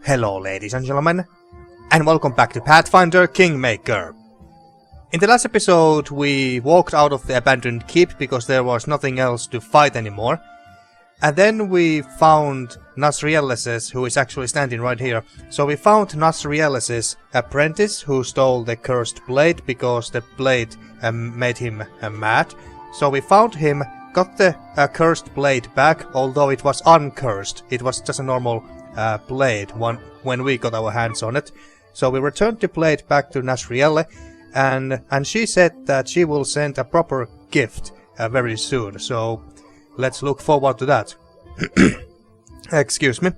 Hello ladies and gentlemen, and welcome back to Pathfinder Kingmaker. In the last episode we walked out of the abandoned keep because there was nothing else to fight anymore. And then we found Nasriel's, who is actually standing right here. So we found Nasriel's apprentice who stole the cursed blade because the blade made him mad. So we found him, got the cursed blade back, although it was uncursed. It was just a normal blade when we got our hands on it. So we returned the blade back to Nasriel, and she said that she will send a proper gift very soon. So let's look forward to that. Excuse me.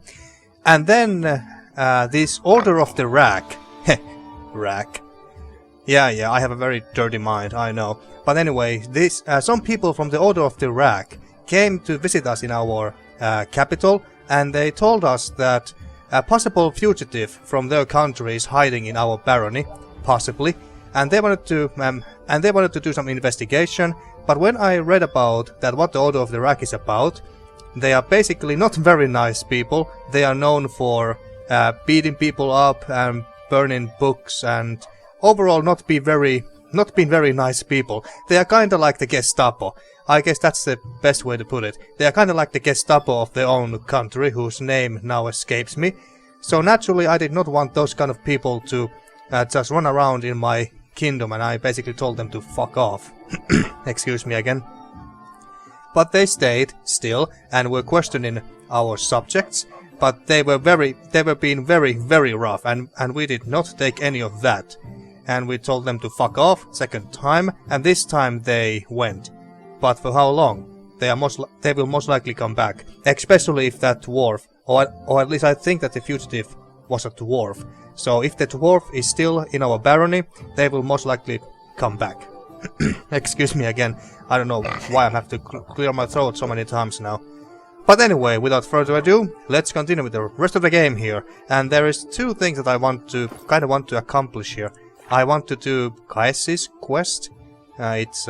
And then this Order of the Rack. Rack. Yeah, I have a very dirty mind, I know. But anyway, this some people from the Order of the Rack came to visit us in our capital, and they told us that a possible fugitive from their country is hiding in our barony, possibly, and they wanted to do some investigation. But when I read about that, what the Order of the Rack is about, they are basically not very nice people. They are known for beating people up and burning books, and overall not being very nice people. They are kinda like the Gestapo. I guess that's the best way to put it. They are kinda like the Gestapo of their own country, whose name now escapes me. So naturally I did not want those kind of people to just run around in my kingdom, and I basically told them to fuck off. Excuse me again. But they stayed still and were questioning our subjects, but they were being very rough, and we did not take any of that. And we told them to fuck off second time, and this time they went. But for how long? They will most likely come back, especially if that dwarf, or at least I think that the fugitive was a dwarf. So if the dwarf is still in our barony, they will most likely come back. Excuse me again, I don't know why I have to clear my throat so many times now. But anyway, without further ado, let's continue with the rest of the game here. And there is two things that I want to accomplish here. I want to do Kaesi's quest. It's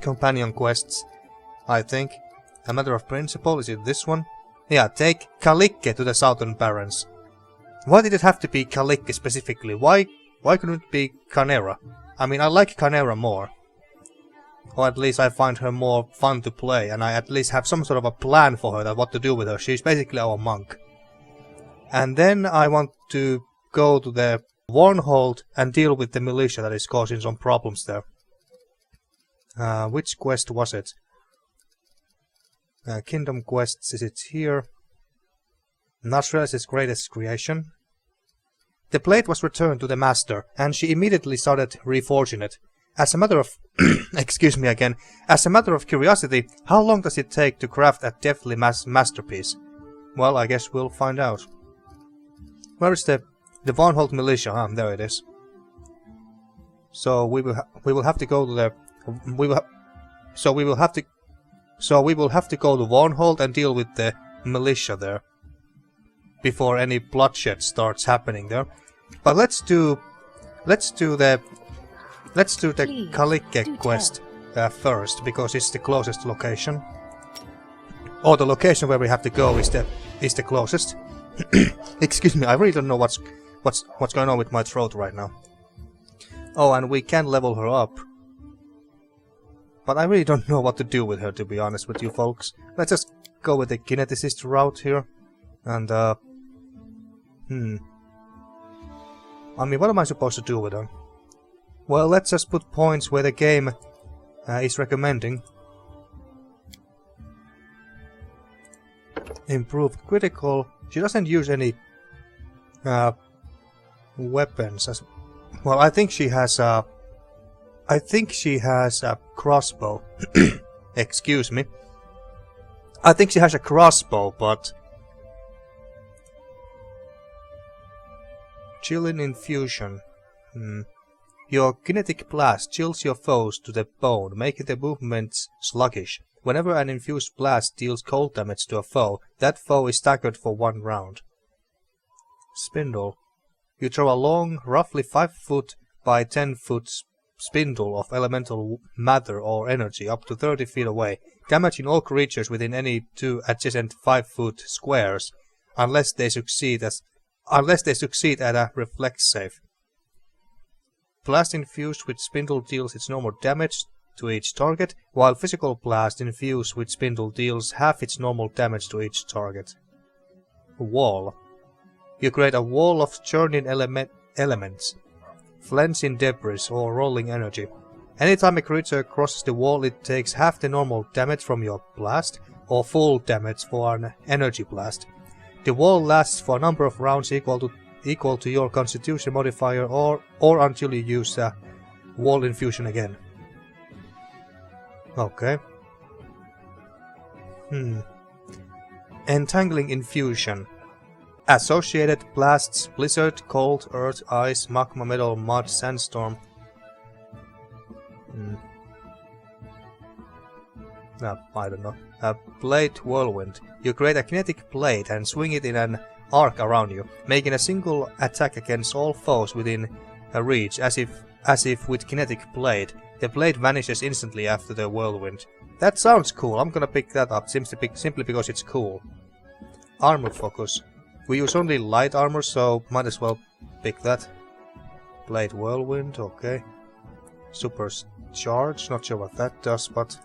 companion quests, I think. A matter of principle, is it this one? Yeah, take Kalikke to the Southern Barrens. Why did it have to be Kalikke specifically? Why couldn't it be Kanerah? I mean, I like Kanerah more. Or at least I find her more fun to play, and I at least have some sort of a plan for her, that what to do with her. She's basically our monk. And then I want to go to the Varnhold and deal with the militia that is causing some problems there. Which quest was it? Kingdom quests, is it here? Nasriel's greatest creation. The blade was returned to the master, and she immediately started reforging it. As a matter of excuse me again. As a matter of curiosity, how long does it take to craft a deftly masterpiece? Well, I guess we'll find out. Where is the Varnhold militia? Ah, there it is. So we will have to go to the we will have to go to Varnhold and deal with the militia there before any bloodshed starts happening there. But let's do the Kalikke quest first, because it's the closest location. Or the location where we have to go is the closest. Excuse me, I really don't know what's going on with my throat right now. Oh, and we can level her up. But I really don't know what to do with her, to be honest with you folks. Let's just go with the kineticist route here. And I mean, what am I supposed to do with her? Well, let's just put points where the game is recommending. Improved critical. She doesn't use any weapons. Well, I think she has a crossbow. Excuse me. I think she has a crossbow, but chilling infusion. Your kinetic blast chills your foes to the bone, making their movements sluggish. Whenever an infused blast deals cold damage to a foe, that foe is staggered for 1 round. Spindle. You throw a long, roughly 5 foot by 10 foot spindle of elemental matter or energy up to 30 feet away, damaging all creatures within any 2 adjacent 5 foot squares. unless they succeed at a reflex save. Blast infused with spindle deals its normal damage to each target, while physical blast infused with spindle deals half its normal damage to each target. Wall. You create a wall of churning elements, flensing debris or rolling energy. Anytime a creature crosses the wall, it takes half the normal damage from your blast, or full damage for an energy blast. The wall lasts for a number of rounds equal to your constitution modifier or until you use a wall infusion again. Okay. Entangling infusion. Associated blasts, blizzard, cold, earth, ice, magma, metal, mud, sandstorm. I don't know. A blade whirlwind. You create a kinetic blade and swing it in an arc around you, making a single attack against all foes within a reach, as if with kinetic blade. The blade vanishes instantly after the whirlwind. That sounds cool. I'm gonna pick that up, simply because it's cool. Armor focus. We use only light armor, so might as well pick that. Blade whirlwind, okay. Super charge, not sure what that does, but...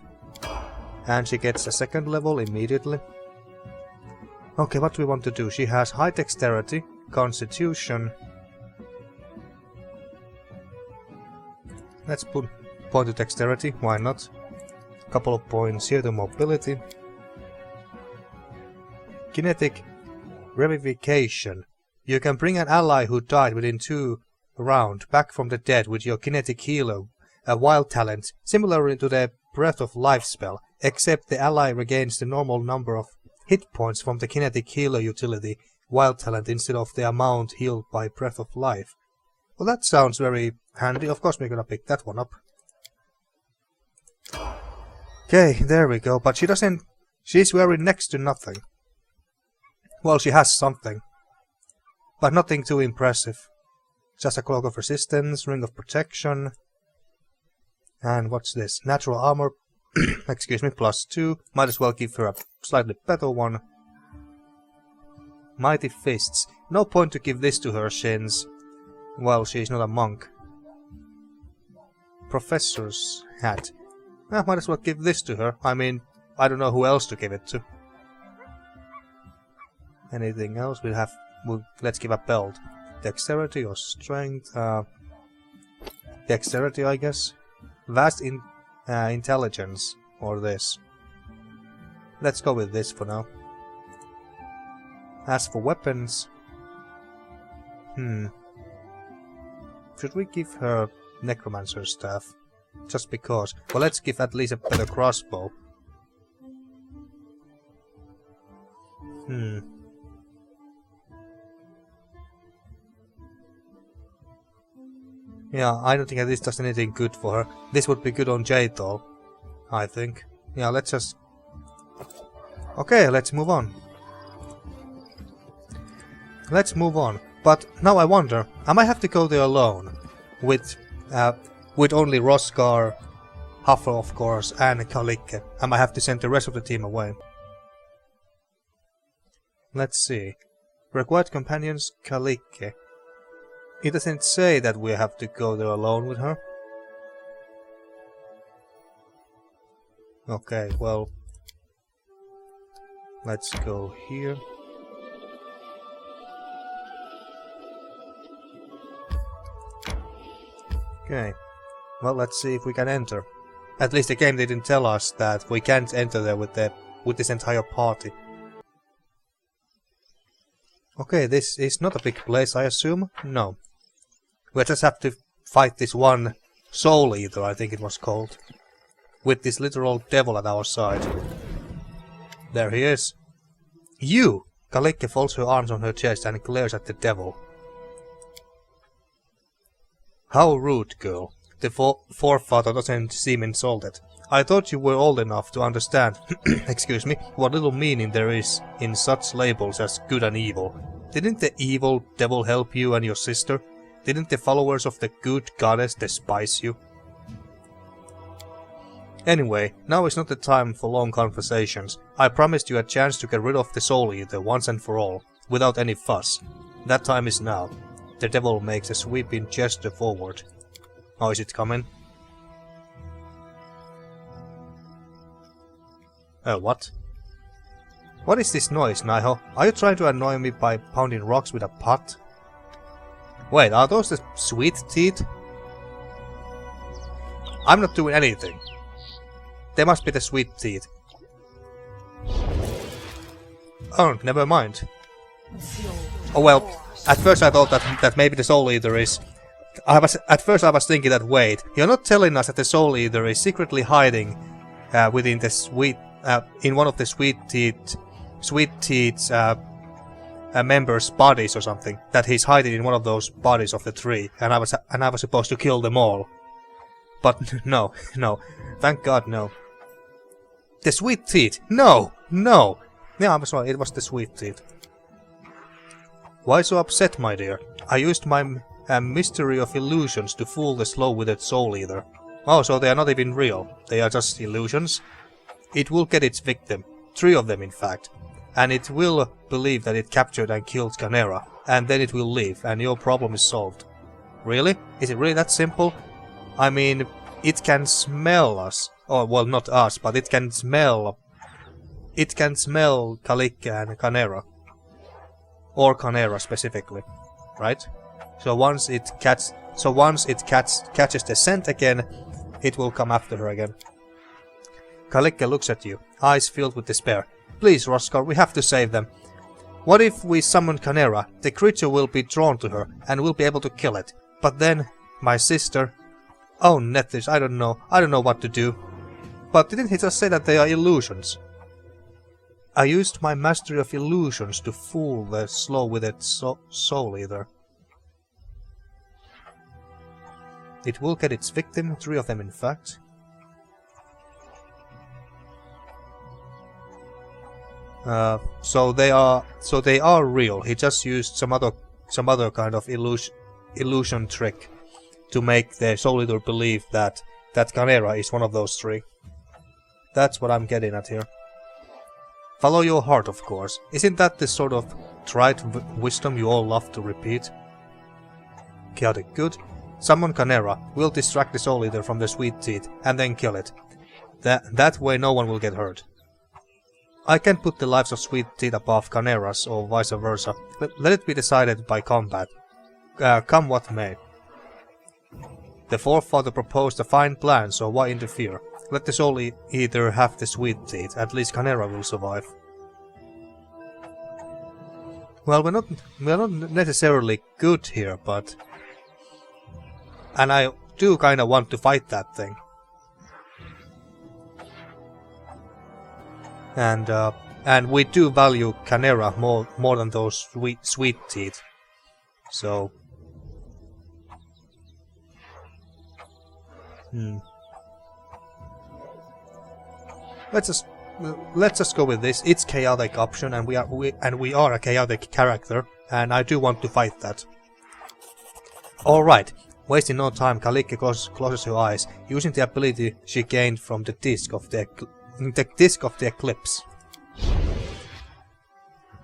And she gets a second level immediately. Okay, what do we want to do? She has high dexterity, constitution. Let's put point to dexterity, why not? Couple of points here to mobility. Kinetic revivification. You can bring an ally who died within 2 rounds back from the dead with your kinetic healer, a wild talent, similar to the Breath of Life spell, except the ally regains the normal number of hit points from the kinetic healer utility, wild talent, instead of the amount healed by Breath of Life. Well, that sounds very handy. Of course we're gonna pick that one up. Okay, there we go, but she doesn't... She's wearing next to nothing. Well, she has something, but nothing too impressive. Just a cloak of resistance, ring of protection, and what's this? Natural armor, excuse me, +2. Might as well give her a slightly better one. Mighty fists. No point to give this to her since, well, she's not a monk. Professor's hat. Might as well give this to her. I mean, I don't know who else to give it to. Anything else? Let's give a belt. Dexterity or strength? Dexterity, I guess. Vast intelligence, or this. Let's go with this for now. As for weapons... Should we give her necromancer's staff? Just because. Well, let's give at least a better crossbow. Yeah, I don't think that this does anything good for her. This would be good on Jade though, I think. Yeah, let's just... Okay, let's move on. Let's move on. But now I wonder, I might have to go there alone. With only Rosgar, Huffer of course, and Kalike. I might have to send the rest of the team away. Let's see. Required companions, Kalike. It doesn't say that we have to go there alone with her. Okay, well... Let's go here. Okay. Well, let's see if we can enter. At least the game didn't tell us that we can't enter there with this entire party. Okay, this is not a big place, I assume? No. We just have to fight this one Soul Eater, I think it was called. With this literal devil at our side. There he is. You! Kalike folds her arms on her chest and glares at the devil. How rude, girl. The Forefather doesn't seem insulted. I thought you were old enough to understand, excuse me, what little meaning there is in such labels as good and evil. Didn't the evil devil help you and your sister? Didn't the followers of the good goddess despise you? Anyway, now is not the time for long conversations. I promised you a chance to get rid of the Soul Eater once and for all. without any fuss. That time is now. The devil makes a sweeping gesture forward. Oh, is it coming? What? What is this noise, Naiho? Are you trying to annoy me by pounding rocks with a pot? Wait, are those the sweet teeth? I'm not doing anything. They must be the sweet teeth. Oh, never mind. Oh well, at first I thought that maybe the Soul Eater is... At first I was thinking that, wait, you're not telling us that the Soul Eater is secretly hiding within the sweet... in one of the Sweet Teeth's members' bodies or something. That he's hiding in one of those bodies of the tree, and I was supposed to kill them all. But no, thank God no. The Sweet Teeth! No! Yeah, I'm sorry, it was the Sweet Teeth. Why so upset, my dear? I used my mystery of illusions to fool the slow-witted Soul Eater. Oh, so they are not even real. They are just illusions? It will get its victim. 3 of them, in fact. And it will believe that it captured and killed Kanerah. And then it will leave, and your problem is solved. Really? Is it really that simple? I mean, it can smell us. Oh, well, not us, but it can smell... It can smell Kalikka and Kanerah. Or Kanerah specifically. Right? So once it catches the scent again, it will come after her again. Kalikka looks at you, eyes filled with despair. Please, Roskar, we have to save them. What if we summon Kanerah? The creature will be drawn to her, and we'll be able to kill it. But then, my sister... Oh, Nethys, I don't know what to do. But didn't he just say that they are illusions? I used my mastery of illusions to fool the slow-witted Soul Eater. It will get its victim, 3 of them in fact. So they are real. He just used some other kind of illusion trick to make the Soul Eater believe that Kanerah is one of those 3. That's what I'm getting at here. Follow your heart, of course. Isn't that the sort of trite wisdom you all love to repeat? Chaotic, good. Summon Kanerah. We'll distract the Soul Eater from the Sweet Teeth, and then kill it. That way no one will get hurt. I can't put the lives of Sweet Teeth above Kanerah's, or vice versa. Let it be decided by combat. Come what may. The Forefather proposed a fine plan, so why interfere? Let the Soul Eater have the Sweet Teeth, at least Kanerah will survive. Well, we're not necessarily good here, but... And I do kinda want to fight that thing. And we do value Kanerah more than those sweet teeth. So... Let's just go with this. It's chaotic option, and we are a chaotic character, and I do want to fight that. Alright, wasting no time, Kalikka closes her eyes, using the ability she gained from the disc of the eclipse.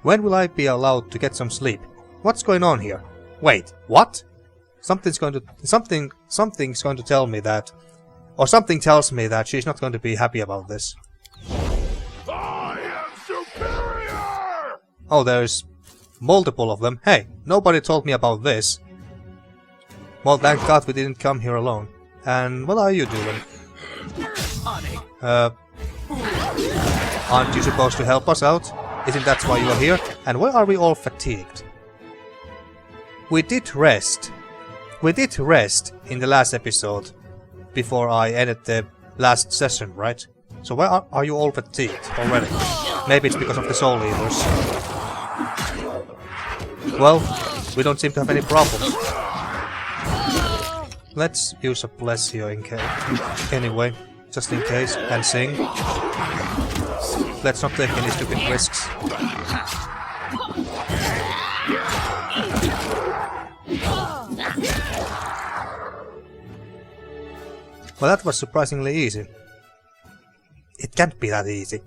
When will I be allowed to get some sleep? What's going on here? Wait, what? Something's going to tell me that, or something tells me that she's not going to be happy about this. I am superior! Oh, there's multiple of them. Hey, nobody told me about this. Well, thank God we didn't come here alone. And what are you doing? Aren't you supposed to help us out? Isn't that why you are here? And why are we all fatigued? We did rest. We did rest in the last episode, before I ended the last session, right? So why are you all fatigued already? Maybe it's because of the Soul Eaters. Well, we don't seem to have any problems. Let's use a bless here in case. Anyway, just in case, and sing. Let's not take any stupid risks. Well, that was surprisingly easy. It can't be that easy.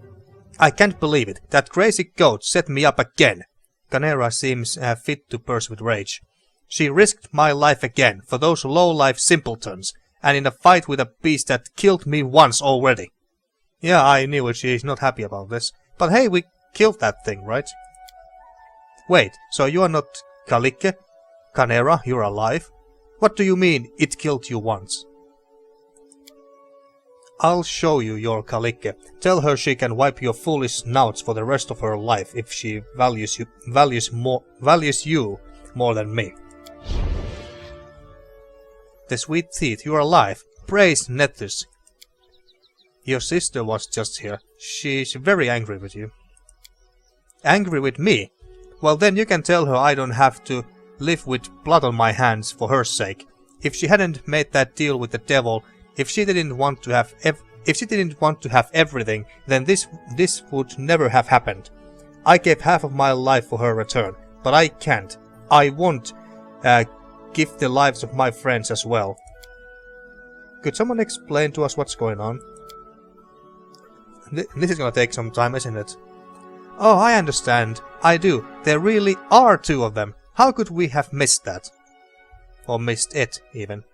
I can't believe it. That crazy goat set me up again. Kanerah seems fit to burst with rage. She risked my life again for those low-life simpletons, and in a fight with a beast that killed me once already. Yeah, I knew it, she's not happy about this. But hey, we killed that thing, right? Wait, so you are not Kalikki? Kanerah, you're alive? What do you mean, it killed you once? I'll show you your Kalikki. Tell her she can wipe your foolish snouts for the rest of her life if she values you more than me. The sweet teeth, you're alive. Praise Nethys. Your sister was just here. She's very angry with you. Angry with me? Well, then you can tell her I don't have to live with blood on my hands for her sake. If she hadn't made that deal with the devil, if she didn't want to have everything, then this would never have happened. I gave half of my life for her return, but I can't. I won't give the lives of my friends as well. Could someone explain to us what's going on? This is gonna take some time, isn't it? Oh, I understand. I do. There really are two of them. How could we have missed that? Or missed it, even.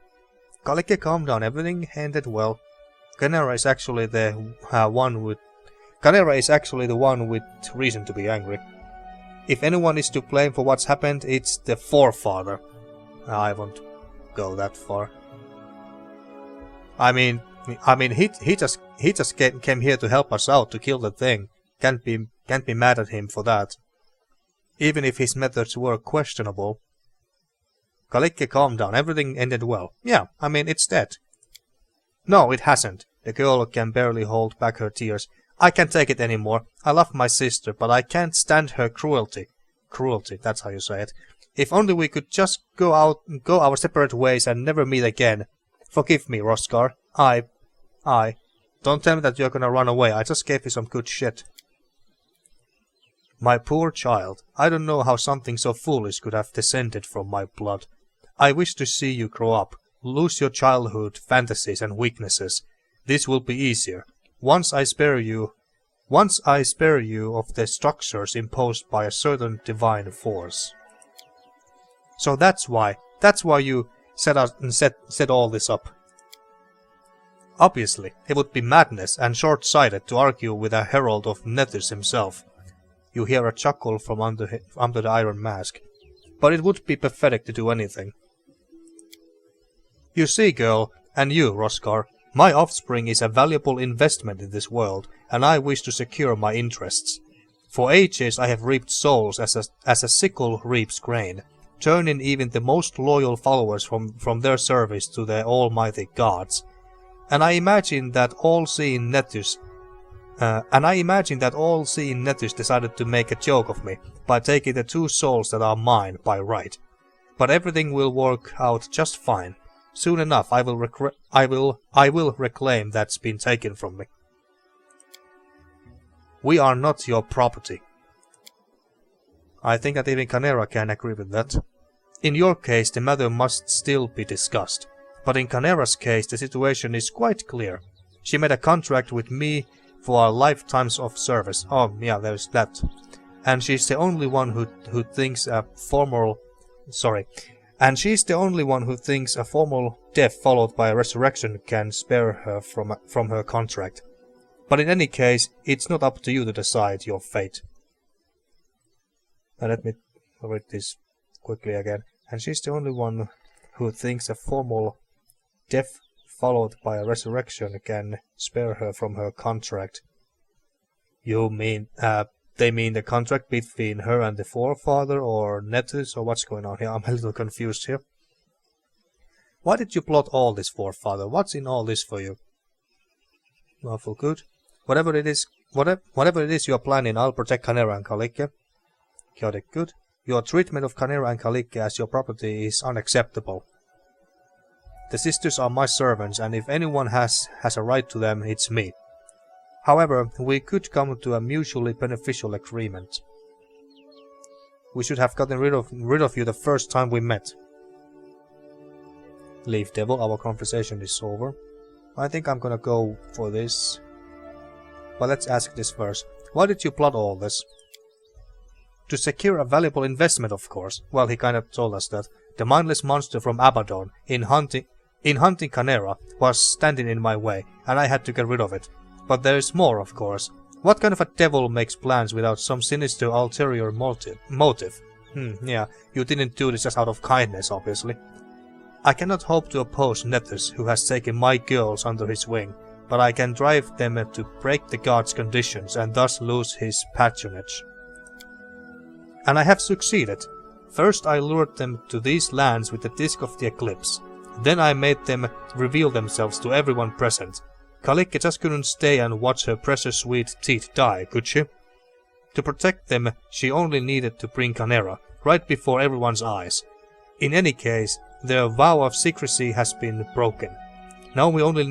Kalikki, calm down. Everything ended well. Kanerah is actually the one with reason to be angry. If anyone is to blame for what's happened, it's the Forefather. I won't go that far. I mean, he just came here to help us out to kill the thing. Can't be mad at him for that. Even if his methods were questionable. Kalikki, calm down. Everything ended well. Yeah, I mean, it's dead. No, it hasn't. The girl can barely hold back her tears. I can't take it anymore. I love my sister, but I can't stand her cruelty. Cruelty, that's how you say it. If only we could just go our separate ways and never meet again. Forgive me, Roscar. Don't tell me that you're gonna run away. I just gave you some good shit. My poor child. I don't know how something so foolish could have descended from my blood. I wish to see you grow up. Lose your childhood fantasies and weaknesses. This will be easier. Once I spare you of the structures imposed by a certain divine force. So that's why you set all this up. Obviously, it would be madness and short-sighted to argue with a herald of Nethys himself. You hear a chuckle from under the iron mask. But it would be pathetic to do anything. You see, girl, and you, Roscar, my offspring is a valuable investment in this world, and I wish to secure my interests. For ages I have reaped souls as a sickle reaps grain, turning even the most loyal followers from their service to the almighty gods. And I imagine that all-seeing Nethys decided to make a joke of me by taking the two souls that are mine by right. But everything will work out just fine. Soon enough, I will reclaim that's been taken from me. We are not your property. I think that even Kanerah can agree with that. In your case, the matter must still be discussed. But in Kanerah's case, the situation is quite clear. She made a contract with me for our lifetimes of service. Oh, yeah, there's that. And she's the only one who thinks a formal death followed by a resurrection can spare her from her contract. But in any case, it's not up to you to decide your fate. Now let me read this quickly again. And she's the only one who thinks a formal death followed by a resurrection can spare her from her contract. You mean, they mean the contract between her and the Forefather or Nethys, or what's going on here? I'm a little confused here. Why did you plot all this, Forefather? What's in all this for you? Lawful good. Whatever it is you are planning, I'll protect Kanerah and Kalikki. Chaotic good. Your treatment of Kanerah and Kalikki as your property is unacceptable. The sisters are my servants, and if anyone has a right to them, it's me. However, we could come to a mutually beneficial agreement. We should have gotten rid of you the first time we met. Leave, devil. Our conversation is over. I think I'm gonna go for this. But let's ask this first. Why did you plot all this? To secure a valuable investment, of course. Well, he kind of told us that. The mindless monster from Abaddon, in hunting Kanerah, was standing in my way, and I had to get rid of it. But there is more, of course. What kind of a devil makes plans without some sinister ulterior motive? Yeah, you didn't do this just out of kindness, obviously. I cannot hope to oppose Nethys, who has taken my girls under his wing, but I can drive them to break the god's conditions and thus lose his patronage. And I have succeeded. First I lured them to these lands with the Disk of the Eclipse. Then I made them reveal themselves to everyone present. Kalikki just couldn't stay and watch her precious sweet teeth die, could she? To protect them, she only needed to bring Kanerah, right before everyone's eyes. In any case, their vow of secrecy has been broken. Now we only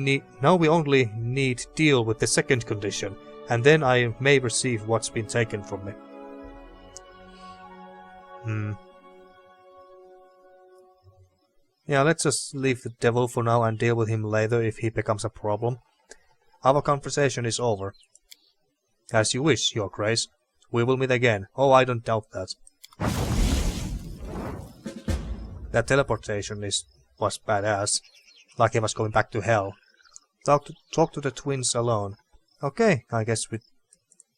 need deal with the second condition, and then I may receive what's been taken from me. Yeah, let's just leave the devil for now and deal with him later if he becomes a problem. Our conversation is over. As you wish, Your Grace. We will meet again. Oh, I don't doubt that. That teleportation was badass. Like he was going back to hell. Talk to the twins alone. Okay, I guess we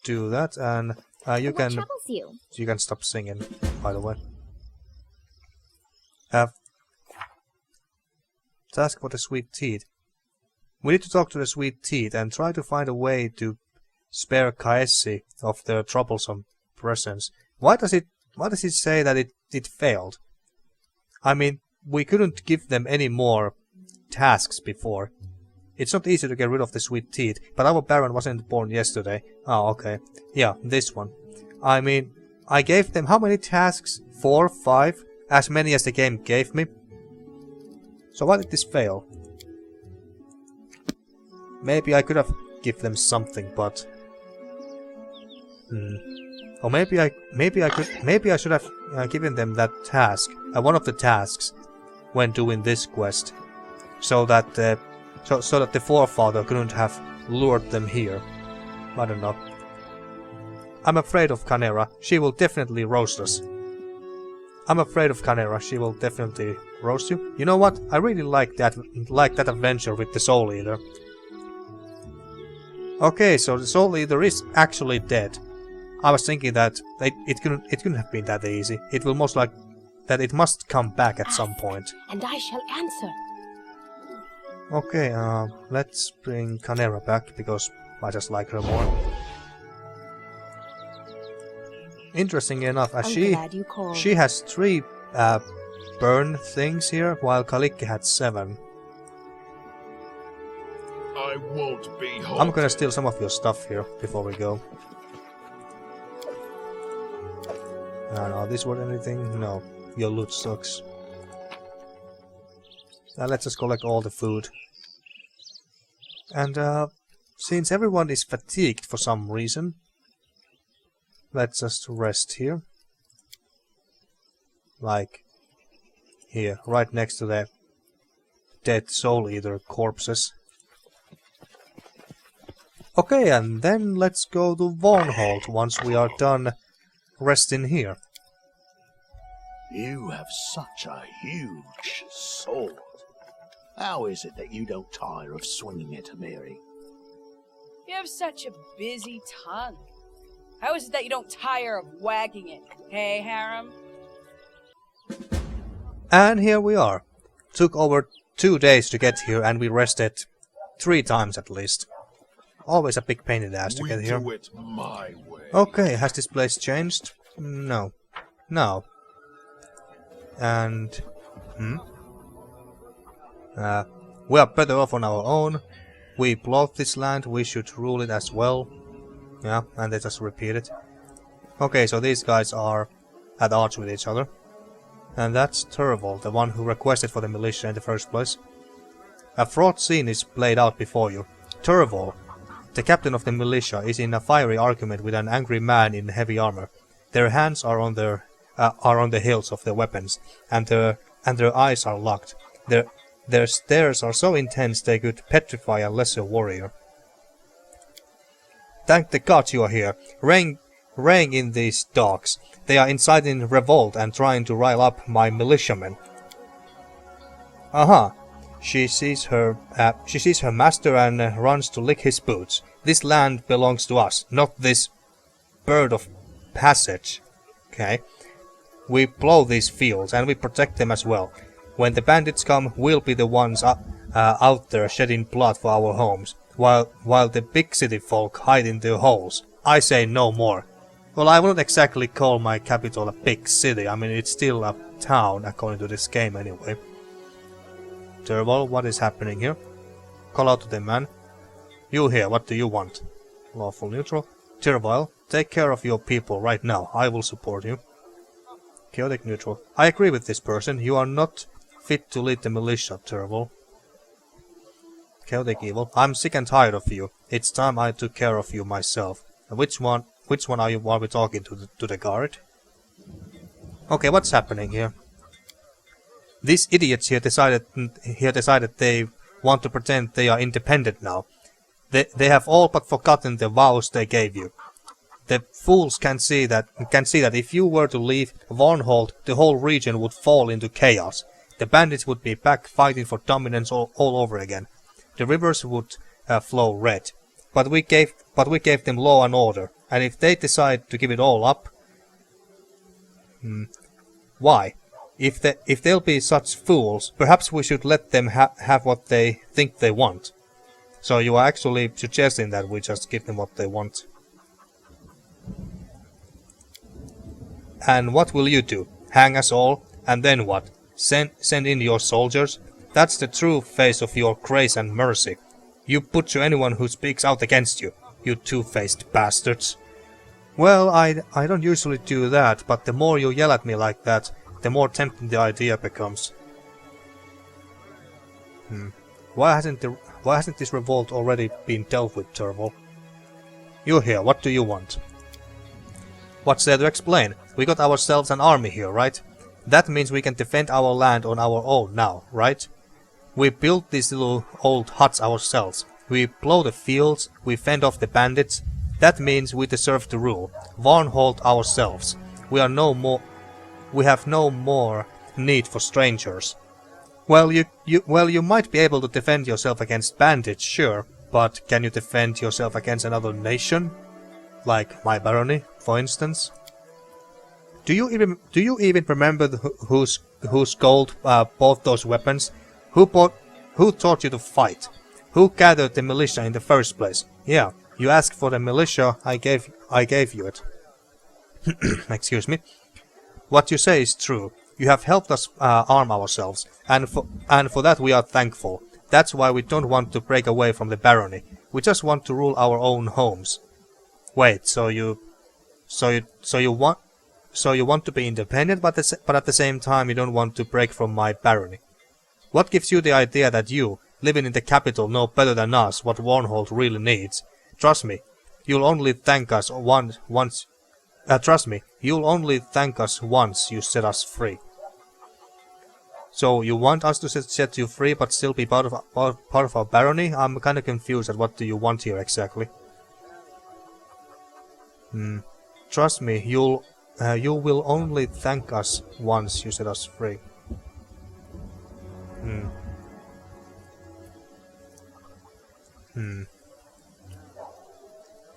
do that, and you can stop singing, by the way. Task for the sweet teeth. We need to talk to the sweet teeth and try to find a way to spare Kaesi of their troublesome presence. Why does it say that it failed? I mean, we couldn't give them any more tasks before. It's not easy to get rid of the sweet teeth, but our Baron wasn't born yesterday. Oh, okay. Yeah, this one. I mean, I gave them how many tasks? 4, 5? As many as the game gave me. So why did this fail? Maybe I could have given them something, but or maybe I should have given them that task, one of the tasks, when doing this quest, so that the Forefather couldn't have lured them here. I don't know. I'm afraid of Kanerah. She will definitely roast us. I'm afraid of Kanerah. She will definitely roast you. You know what? I really like that adventure with the Soul Eater. Okay, so the Soul Eater is actually dead. I was thinking that it couldn't have been that easy. It will most like that it must come back at some point. And I shall answer. Okay, let's bring Kanerah back because I just like her more. Interesting enough, as she has 3 burn things here, while Kalikki had 7. I won't be haunted. I'm gonna steal some of your stuff here before we go. No, this worth anything? No. Your loot sucks. Now let's just collect all the food. And since everyone is fatigued for some reason, let's just rest here. Like here, right next to the dead Soul Eater corpses. Okay, and then let's go to Varnhold once we are done resting here. You have such a huge sword. How is it that you don't tire of swinging it, Mary? You have such a busy tongue. How is it that you don't tire of wagging it, hey, Harem? And here we are. Took over 2 days to get here, and we rested 3 times at least. Always a big pain in the ass to get here. We do it my way. Okay, has this place changed? No. No. And... we are better off on our own. We plot this land, we should rule it as well. Yeah, and they just repeat it. Okay, so these guys are at odds with each other. And that's Turvold, the one who requested for the militia in the first place. A fraught scene is played out before you. Turvold, the captain of the militia, is in a fiery argument with an angry man in heavy armor. Their hands are on the hilts of their weapons, and their eyes are locked. Their stares are so intense they could petrify a lesser warrior. Thank the gods you are here. Rein in these dogs. They are inciting revolt and trying to rile up my militiamen. Aha! She sees her master and runs to lick his boots. This land belongs to us, not this bird of passage. Okay. We plow these fields and we protect them as well. When the bandits come, we'll be the ones out there shedding blood for our homes, while the big city folk hide in their holes. I say no more. Well, I wouldn't exactly call my capital a big city. I mean, it's still a town, according to this game anyway. Turval, what is happening here? Call out to the man. You here, what do you want? Lawful neutral. Turval, take care of your people right now. I will support you. Chaotic neutral. I agree with this person. You are not fit to lead the militia, Turval. Chaotic evil. I'm sick and tired of you. It's time I took care of you myself. Which one are we talking to the guard? Okay, what's happening here? These idiots here decided they want to pretend they are independent now. They have all but forgotten the vows they gave you. The fools can see that if you were to leave Varnhold, the whole region would fall into chaos. The bandits would be back fighting for dominance all over again. The rivers would flow red. But we gave them law and order, and if they decide to give it all up, why? If they'll be such fools, perhaps we should let them have what they think they want. So you are actually suggesting that we just give them what they want. And what will you do? Hang us all? And then what? Send in your soldiers? That's the true face of your grace and mercy. You butcher anyone who speaks out against you, you two-faced bastards. Well, I don't usually do that, but the more you yell at me like that, the more tempting the idea becomes. Why hasn't this revolt already been dealt with, Turval? You here, what do you want? What's there to explain? We got ourselves an army here, right? That means we can defend our land on our own now, right? We built these little old huts ourselves. We plow the fields, we fend off the bandits. That means we deserve to rule. Varnhold ourselves. We have no more need for strangers. Well, you might be able to defend yourself against bandits, sure, but can you defend yourself against another nation? Like my barony, for instance? Do you even remember whose gold bought those weapons? Who taught you to fight? Who gathered the militia in the first place? Yeah, you asked for the militia, I gave you it. Excuse me. What you say is true. You have helped us arm ourselves, and for that we are thankful. That's why we don't want to break away from the barony. We just want to rule our own homes. Wait, so you want to be independent, but at the same time you don't want to break from my barony. What gives you the idea that you, living in the capital, know better than us what Varnhold really needs? Trust me, you'll only thank us once you set us free. So you want us to set you free, but still be part of our barony? I'm kind of confused at what do you want here exactly. Trust me, you will only thank us once you set us free.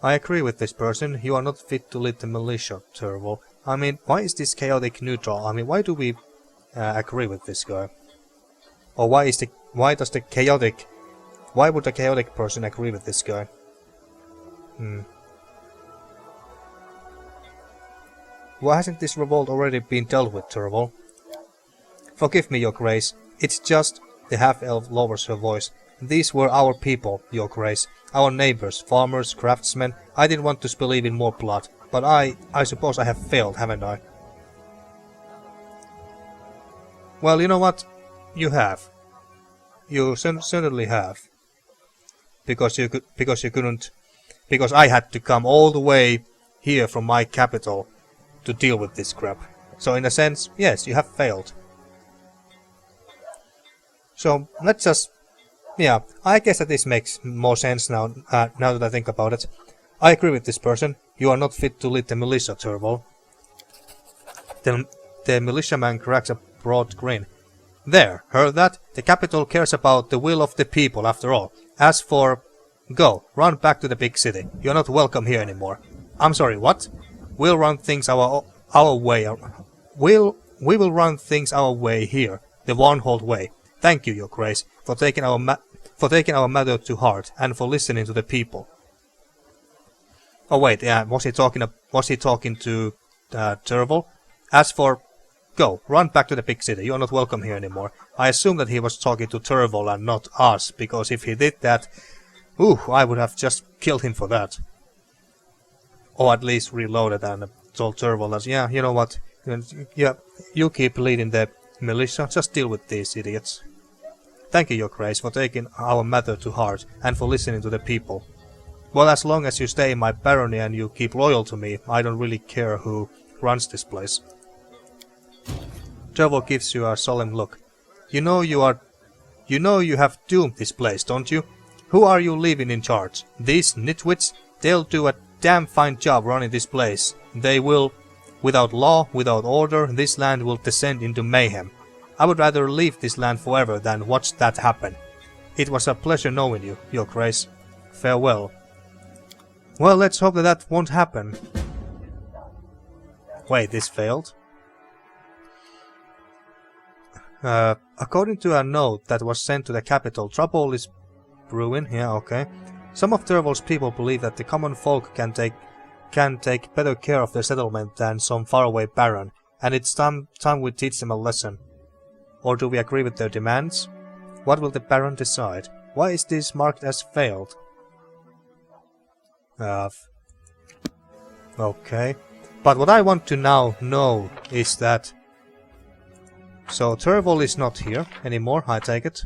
I agree with this person. You are not fit to lead the militia, Turval. I mean, why is this chaotic neutral? I mean, why do we agree with this guy? Or why would the chaotic person agree with this guy? Why hasn't this revolt already been dealt with, Turval? Forgive me, your grace. It's just... The half-elf lowers her voice. These were our people, your grace. Our neighbors, farmers, craftsmen. I didn't want to spill even more blood. But I suppose I have failed, haven't I? Well, you know what? You have. You certainly have. Because I had to come all the way here from my capital to deal with this crap. So in a sense, yes, you have failed. So let's just, yeah, I guess that this makes more sense now. Now that I think about it, I agree with this person. You are not fit to lead the militia, Turval. The militiaman cracks a broad grin. There, heard that? The capital cares about the will of the people after all. As for... Go, run back to the big city. You're not welcome here anymore. I'm sorry, what? We'll run things our way. We will run things our way here, the Varnhold way. Thank you, Your Grace, for taking our matter to heart and for listening to the people. Oh wait, yeah, was he talking to Turval? As for... Go, run back to the big city. You're not welcome here anymore. I assume that he was talking to Turval and not us, because if he did that... Ooh, I would have just killed him for that. Or at least reloaded and told Turval that, yeah, you know what, yeah, you keep leading the militia, just deal with these idiots. Thank you, Your Grace, for taking our matter to heart and for listening to the people. Well, as long as you stay in my barony and you keep loyal to me, I don't really care who runs this place. Turval gives you a solemn look. You know you have doomed this place, don't you? Who are you leaving in charge? These nitwits? They'll do a damn fine job running this place. They will. Without law, without order, this land will descend into mayhem. I would rather leave this land forever than watch that happen. It was a pleasure knowing you, Your Grace. Farewell. Well, let's hope that won't happen. Wait, this failed? According to a note that was sent to the capital, trouble is brewing. Yeah, okay. Some of Turval's people believe that the common folk can take better care of their settlement than some faraway baron, and it's time we teach them a lesson. Or do we agree with their demands? What will the baron decide? Why is this marked as failed? Okay. But what I want to now know is that... So Turval is not here anymore, I take it.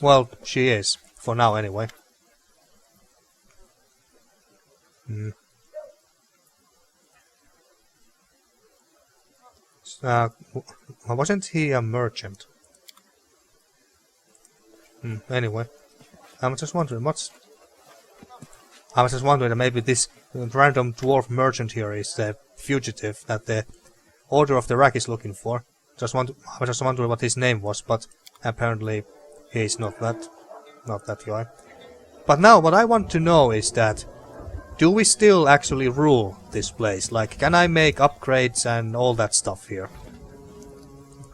Well, she is. For now, anyway. Wasn't he a merchant? Anyway. I was just wondering that maybe this random dwarf merchant here is the fugitive that the Order of the Rack is looking for. I was just wondering what his name was, but apparently he's not that guy. But now what I want to know is that, do we still actually rule this place? Like, can I make upgrades and all that stuff here?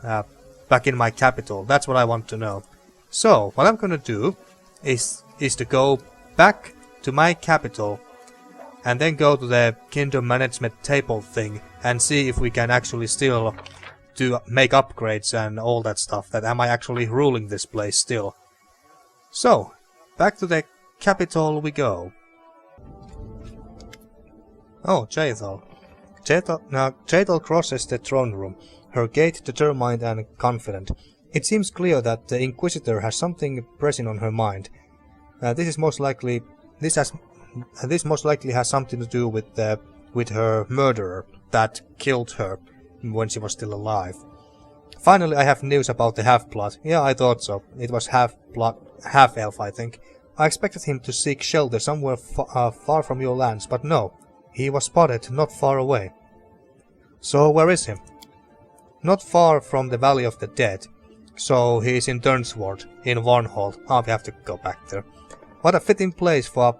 Back in my capital, that's what I want to know. So, what I'm gonna do is to go back to my capital and then go to the kingdom management table thing and see if we can actually still make upgrades and all that stuff. That am I actually ruling this place still? So, back to the capital we go. Oh, Jaethal. Jaethal crosses the throne room, her gait determined and confident. It seems clear that the Inquisitor has something pressing on her mind. This most likely has something to do with her murderer that killed her when she was still alive. Finally, I have news about the half-blood. Yeah, I thought so. It was half-elf, I think. I expected him to seek shelter somewhere far from your lands, but no. He was spotted not far away. So where is he? Not far from the Valley of the Dead. So he is in Durnsward, in Varnhold. We have to go back there. What a fitting place for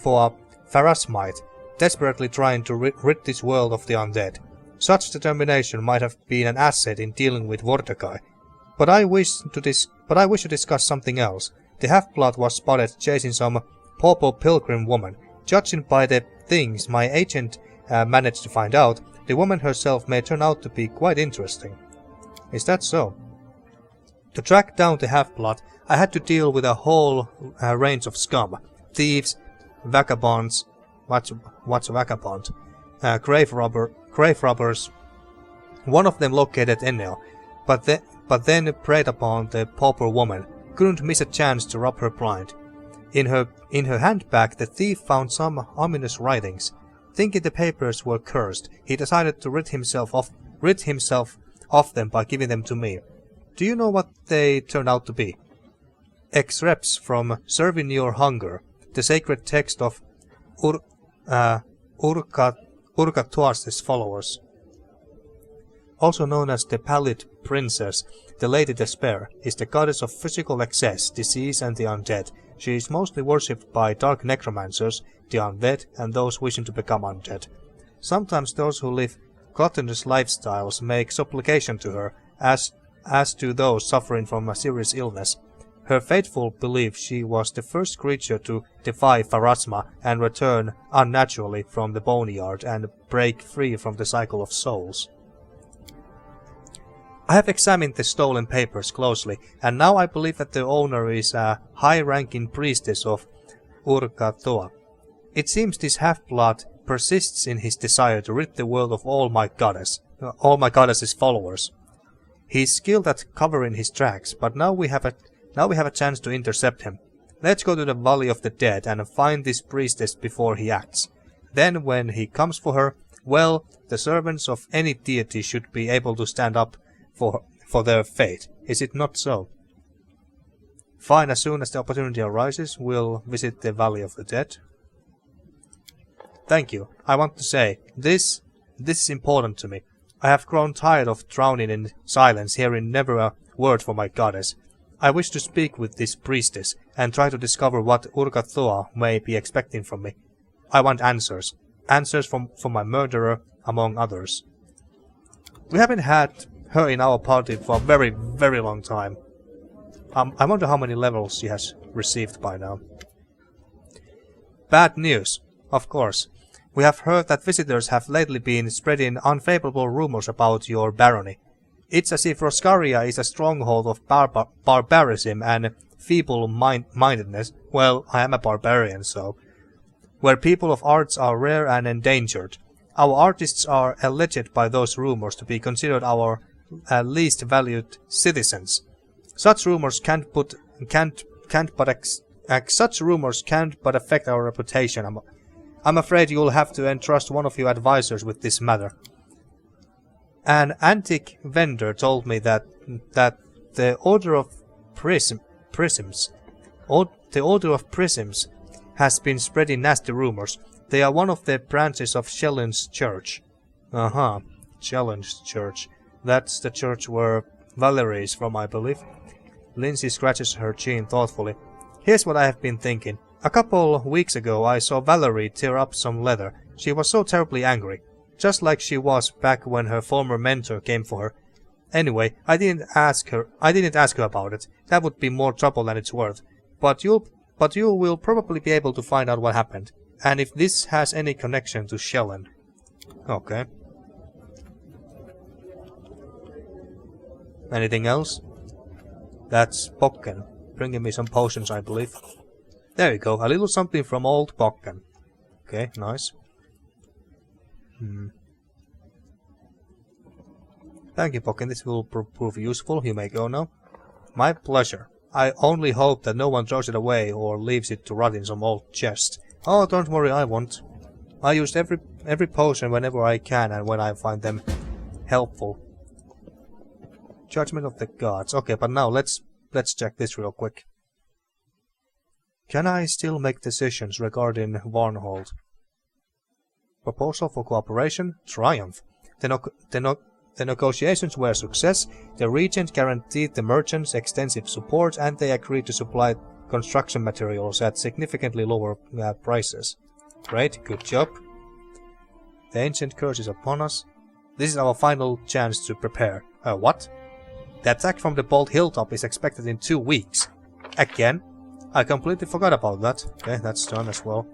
a Pharasmite, desperately trying to rid this world of the undead. Such determination might have been an asset in dealing with Vordakai. But I wish to discuss something else. The half-blood was spotted chasing some pauper pilgrim woman. Judging by the things my agent managed to find out, the woman herself may turn out to be quite interesting. Is that so? To track down the half-blood, I had to deal with a whole range of scum. Thieves, vagabonds, what's a vagabond? Grave robbers. One of them located Enel, but then preyed upon the pauper woman. Couldn't miss a chance to rob her blind. In her handbag, the thief found some ominous writings. Thinking the papers were cursed, he decided to rid himself of them by giving them to me. Do you know what they turned out to be? Excerpts from Serving Your Hunger, the sacred text of Urkatuast's followers. Also known as the Pallid Princess, the Lady Despair is the goddess of physical excess, disease and the undead. She is mostly worshipped by dark necromancers, the undead, and those wishing to become undead. Sometimes those who live gluttonous lifestyles make supplication to her, as do those suffering from a serious illness. Her faithful believe she was the first creature to defy Pharasma and return unnaturally from the boneyard and break free from the cycle of souls. I have examined the stolen papers closely, and now I believe that the owner is a high-ranking priestess of Urkatoa. It seems this half-blood persists in his desire to rid the world of all my goddess's followers. He is skilled at covering his tracks, but now we have a chance to intercept him. Let's go to the Valley of the Dead and find this priestess before he acts. Then when he comes for her, well, the servants of any deity should be able to stand up for their fate. Is it not so? Fine, as soon as the opportunity arises, we'll visit the Valley of the Dead. Thank you. I want to say, this is important to me. I have grown tired of drowning in silence, hearing never a word from my goddess. I wish to speak with this priestess, and try to discover what Urkatoa may be expecting from me. I want answers. Answers from my murderer, among others. We haven't had her in our party for a very, very long time. I wonder how many levels she has received by now. Bad news, of course. We have heard that visitors have lately been spreading unfavorable rumors about your barony. It's as if Roscaria is a stronghold of barbarism and feeble-mindedness. Well, I am a barbarian, so. Where people of arts are rare and endangered. Our artists are alleged by those rumors to be considered our least valued citizens. Such rumors can't but affect our reputation. I'm afraid you'll have to entrust one of your advisors with this matter. An antique vendor told me that the Order of Prisms has been spreading nasty rumors. They are one of the branches of Shellen's church. Shellen's church. That's the church where Valerie is from, I believe. Lindsay scratches her chin thoughtfully. Here's what I have been thinking. A couple weeks ago I saw Valerie tear up some leather. She was so terribly angry. Just like she was back when her former mentor came for her. Anyway, I didn't ask her about it. That would be more trouble than it's worth. But you will probably be able to find out what happened. And if this has any connection to Shellen. Okay. Anything else? That's Bokken, bringing me some potions, I believe. There you go, a little something from old Bokken. Okay, nice. Thank you, Bokken, this will prove useful. You may go now. My pleasure. I only hope that no one throws it away or leaves it to rot in some old chest. Oh, don't worry, I won't. I use every potion whenever I can and when I find them helpful. Judgment of the Gods. Okay, but now let's check this real quick. Can I still make decisions regarding Varnhold? Proposal for cooperation? Triumph. The negotiations were a success. The regent guaranteed the merchants extensive support and they agreed to supply construction materials at significantly lower prices. Great, good job. The ancient curse is upon us. This is our final chance to prepare. What? The attack from the Bold Hilltop is expected in 2 weeks. Again? I completely forgot about that. Okay, that's done as well.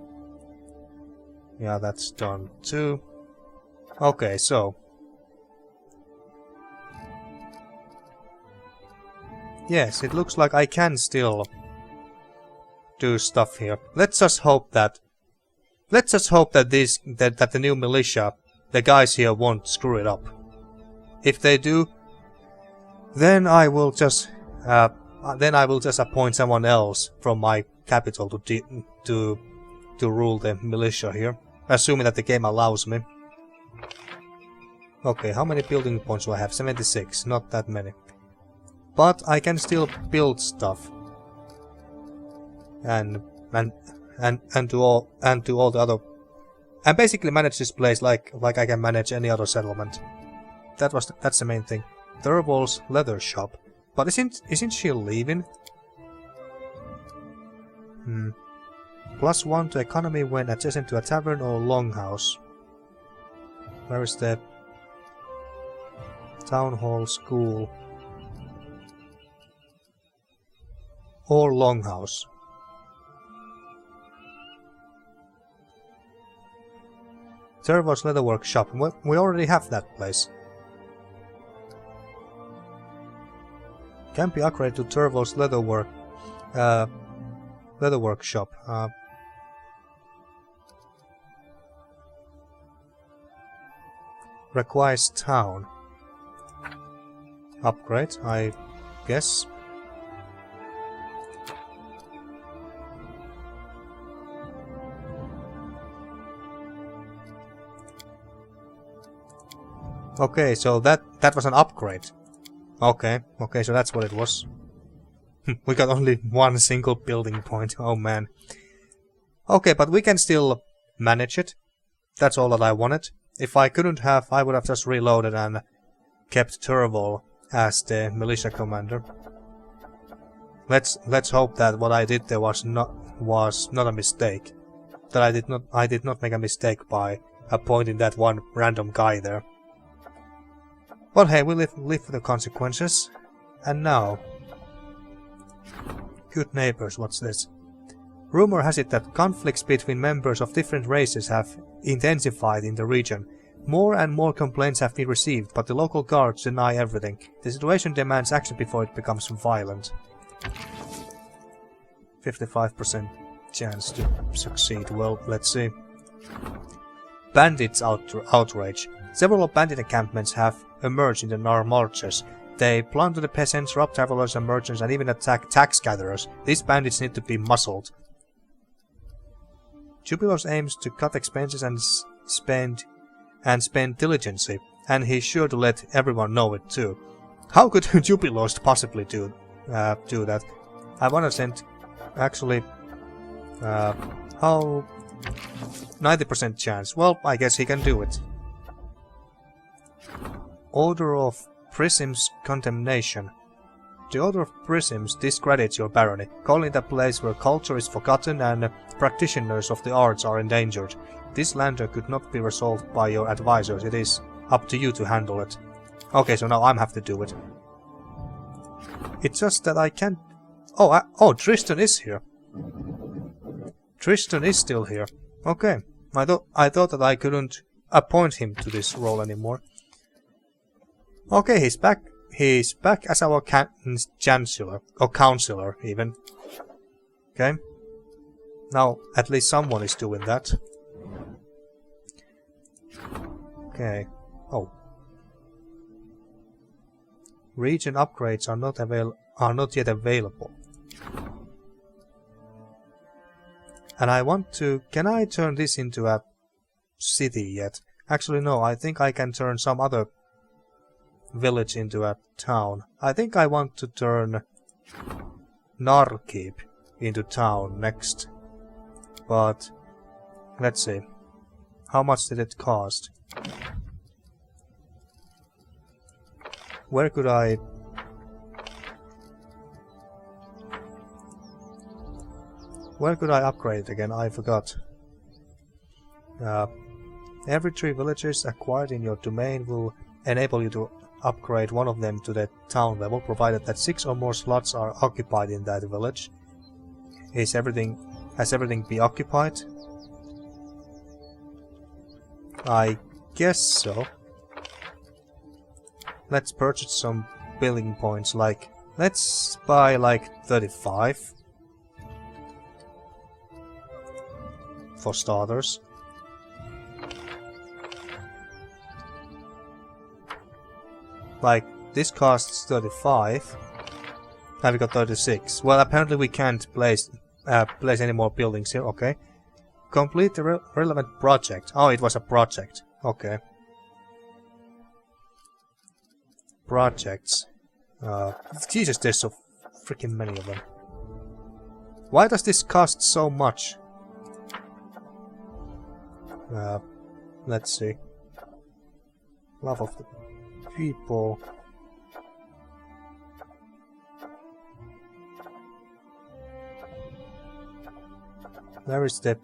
Yeah, that's done too. Okay, so. Yes, it looks like I can still do stuff here. Let's just hope that the new militia, the guys here won't screw it up. If they do, then I will just appoint someone else from my capital to rule the militia here, assuming that the game allows me. Okay, how many building points do I have? 76, not that many. But I can still build stuff. And do all the And basically manage this place like I can manage any other settlement. That's the main thing. Thurvol's leather shop. But isn't she leaving? +1 to economy when adjacent to a tavern or longhouse. Where is the town hall, school, or longhouse? Thurvol's leatherwork shop. We already have that place. Can be upgraded to Thurvol's leatherwork shop. Requires town. Upgrade, I guess. Okay, so that was an upgrade. Okay, so that's what it was. We got only one single building point, oh man. Okay, but we can still manage it. That's all that I wanted. If I couldn't have, I would have just reloaded and kept Thurvol as the militia commander. Let's hope that what I did there was not a mistake. That I did not make a mistake by appointing that one random guy there. Well, hey, we live with the consequences. And now... Good neighbors, what's this? Rumor has it that conflicts between members of different races have intensified in the region. More and more complaints have been received, but the local guards deny everything. The situation demands action before it becomes violent. 55% chance to succeed. Well, let's see. Bandits outrage. Several bandit encampments have emerged in the Nar marches. They plunder the peasants, rob travelers and merchants, and even attack tax gatherers. These bandits need to be muzzled. Jubilos aims to cut expenses and spend diligently, and he's sure to let everyone know it too. How could Jubilos possibly do that? I wanna send actually how 90% chance. Well, I guess he can do it. Order of Prism's condemnation. The Order of Prisms discredits your barony, calling it a place where culture is forgotten and practitioners of the arts are endangered. This slander could not be resolved by your advisors. It is up to you to handle it. Okay, so now I have to do it. It's just that I can't... Oh, Tristan is here. Tristan is still here. Okay. I thought that I couldn't appoint him to this role anymore. Okay, he's back. He's back as our chancellor, or counselor even. Okay. Now, at least someone is doing that. Okay. Oh. Region upgrades are not yet available. And I want to... Can I turn this into a city yet? Actually, no. I think I can turn some other village into a town. I think I want to turn Narkeep into town next. But let's see. How much did it cost? Where could I... Where could I upgrade it again? I forgot. Every 3 villages acquired in your domain will enable you to upgrade one of them to the town level, provided that 6 or more slots are occupied in that village. Has everything be occupied? I guess so. Let's purchase some building points, like... Let's buy like 35. For starters. Like, this costs 35. Now we got 36. Well, apparently we can't place any more buildings here. Okay. Complete the relevant project. Oh, it was a project. Okay. Projects. Jesus, there's so freaking many of them. Why does this cost so much? Let's see. Love of the people. Where is the...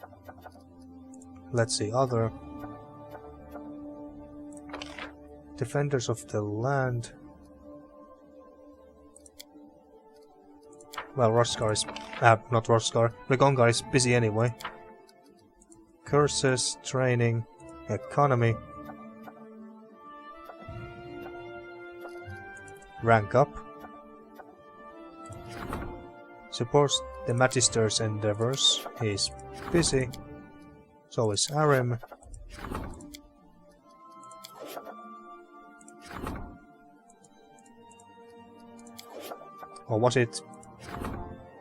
Let's see, other... Defenders of the land. Well, Roskar is... not Roskar. Regongar is busy anyway. Curses, training, economy. Rank up. Supports the Magister's endeavors. He's busy. So is Arim. Or was it...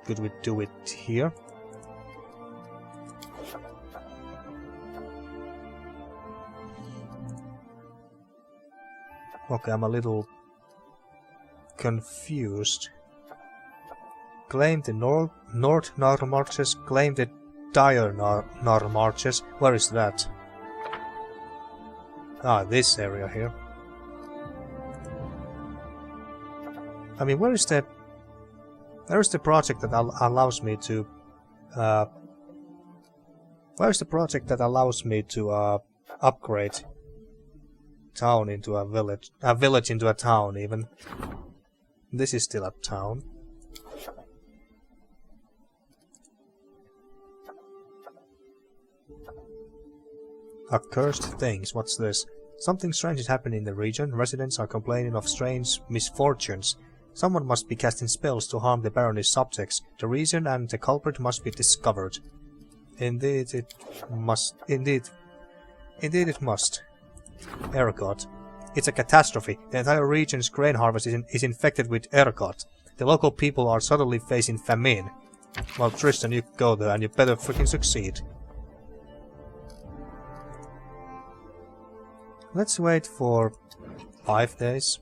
Could we do it here? Okay, I'm a little confused. Claim the North Nar Marches, claim the Dire Nar Marches. Where is that? Ah, this area here. I mean, where is the project that allows me to where's the project that allows me to upgrade town into a village into a town even? This is still a town. Accursed things, what's this? Something strange is happening in the region. Residents are complaining of strange misfortunes. Someone must be casting spells to harm the Baroness' subjects. The reason and the culprit must be discovered. Indeed it must. Indeed it must. Ergot. It's a catastrophe. The entire region's grain harvest is infected with ergot. The local people are suddenly facing famine. Well, Tristan, you go there and you better freaking succeed. Let's wait for 5 days.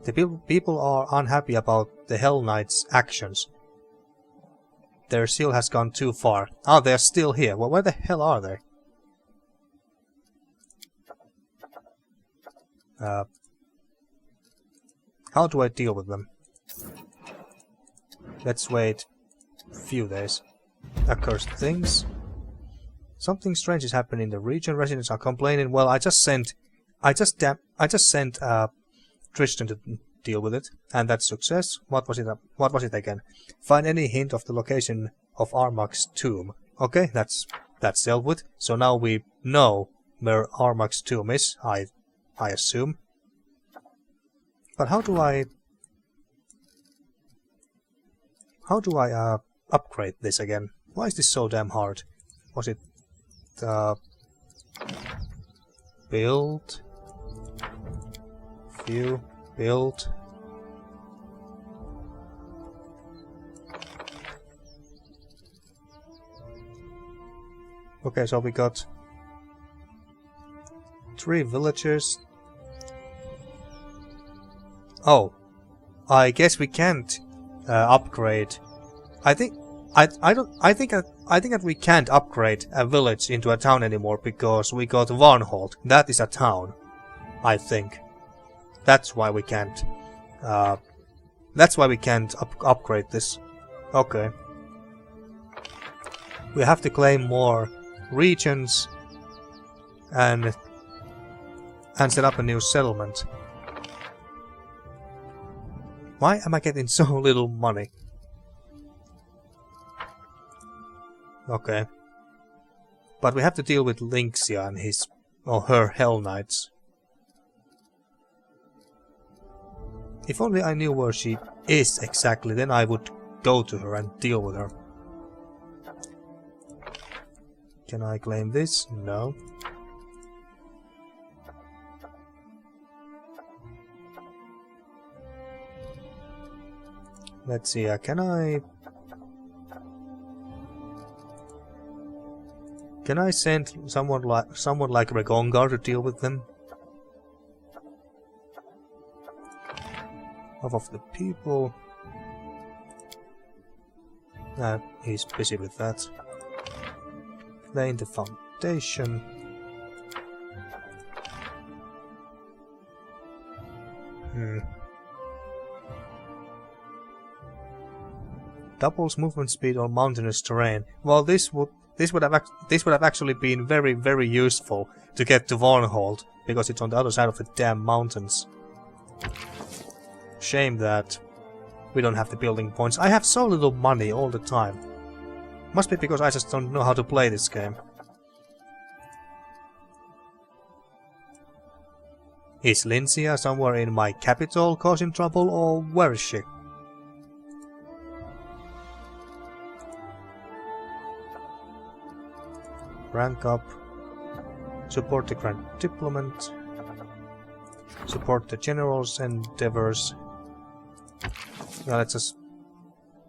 The people are unhappy about the Hell Knights' actions. Their zeal has gone too far. Oh, they're still here. Well, where the hell are they? How do I deal with them? Let's wait a few days. Accursed things. Something strange is happening in the region. Residents are complaining. Well, I just sent Tristan to deal with it, and that's success. What was it again? Find any hint of the location of Armak's tomb. Okay, that's dealt with. So now we know where Armak's tomb is, I assume. But how do I upgrade this again? Why is this so damn hard? Was it build, view, build. Okay, so we got 3 villagers. Oh, I guess we can't upgrade. I think that we can't upgrade a village into a town anymore because we got Varnhold. That is a town, I think. That's why we can't. Upgrade this. Okay. We have to claim more regions and set up a new settlement. Why am I getting so little money? Okay. But we have to deal with Lynxia and his or her Hell Knights. If only I knew where she is exactly, then I would go to her and deal with her. Can I claim this? No. Let's see, can I send someone like Regongar to deal with them? Of the people. He's busy with that. Laying the station. Doubles movement speed on mountainous terrain. Well, this would have actually been very, very useful to get to Varnhold, because it's on the other side of the damn mountains. Shame that we don't have the building points. I have so little money all the time. Must be because I just don't know how to play this game. Is Lyncia somewhere in my capital causing trouble, or where is she? Rank up. Support the Grand Diplomat. Support the General's endeavors. Now let's just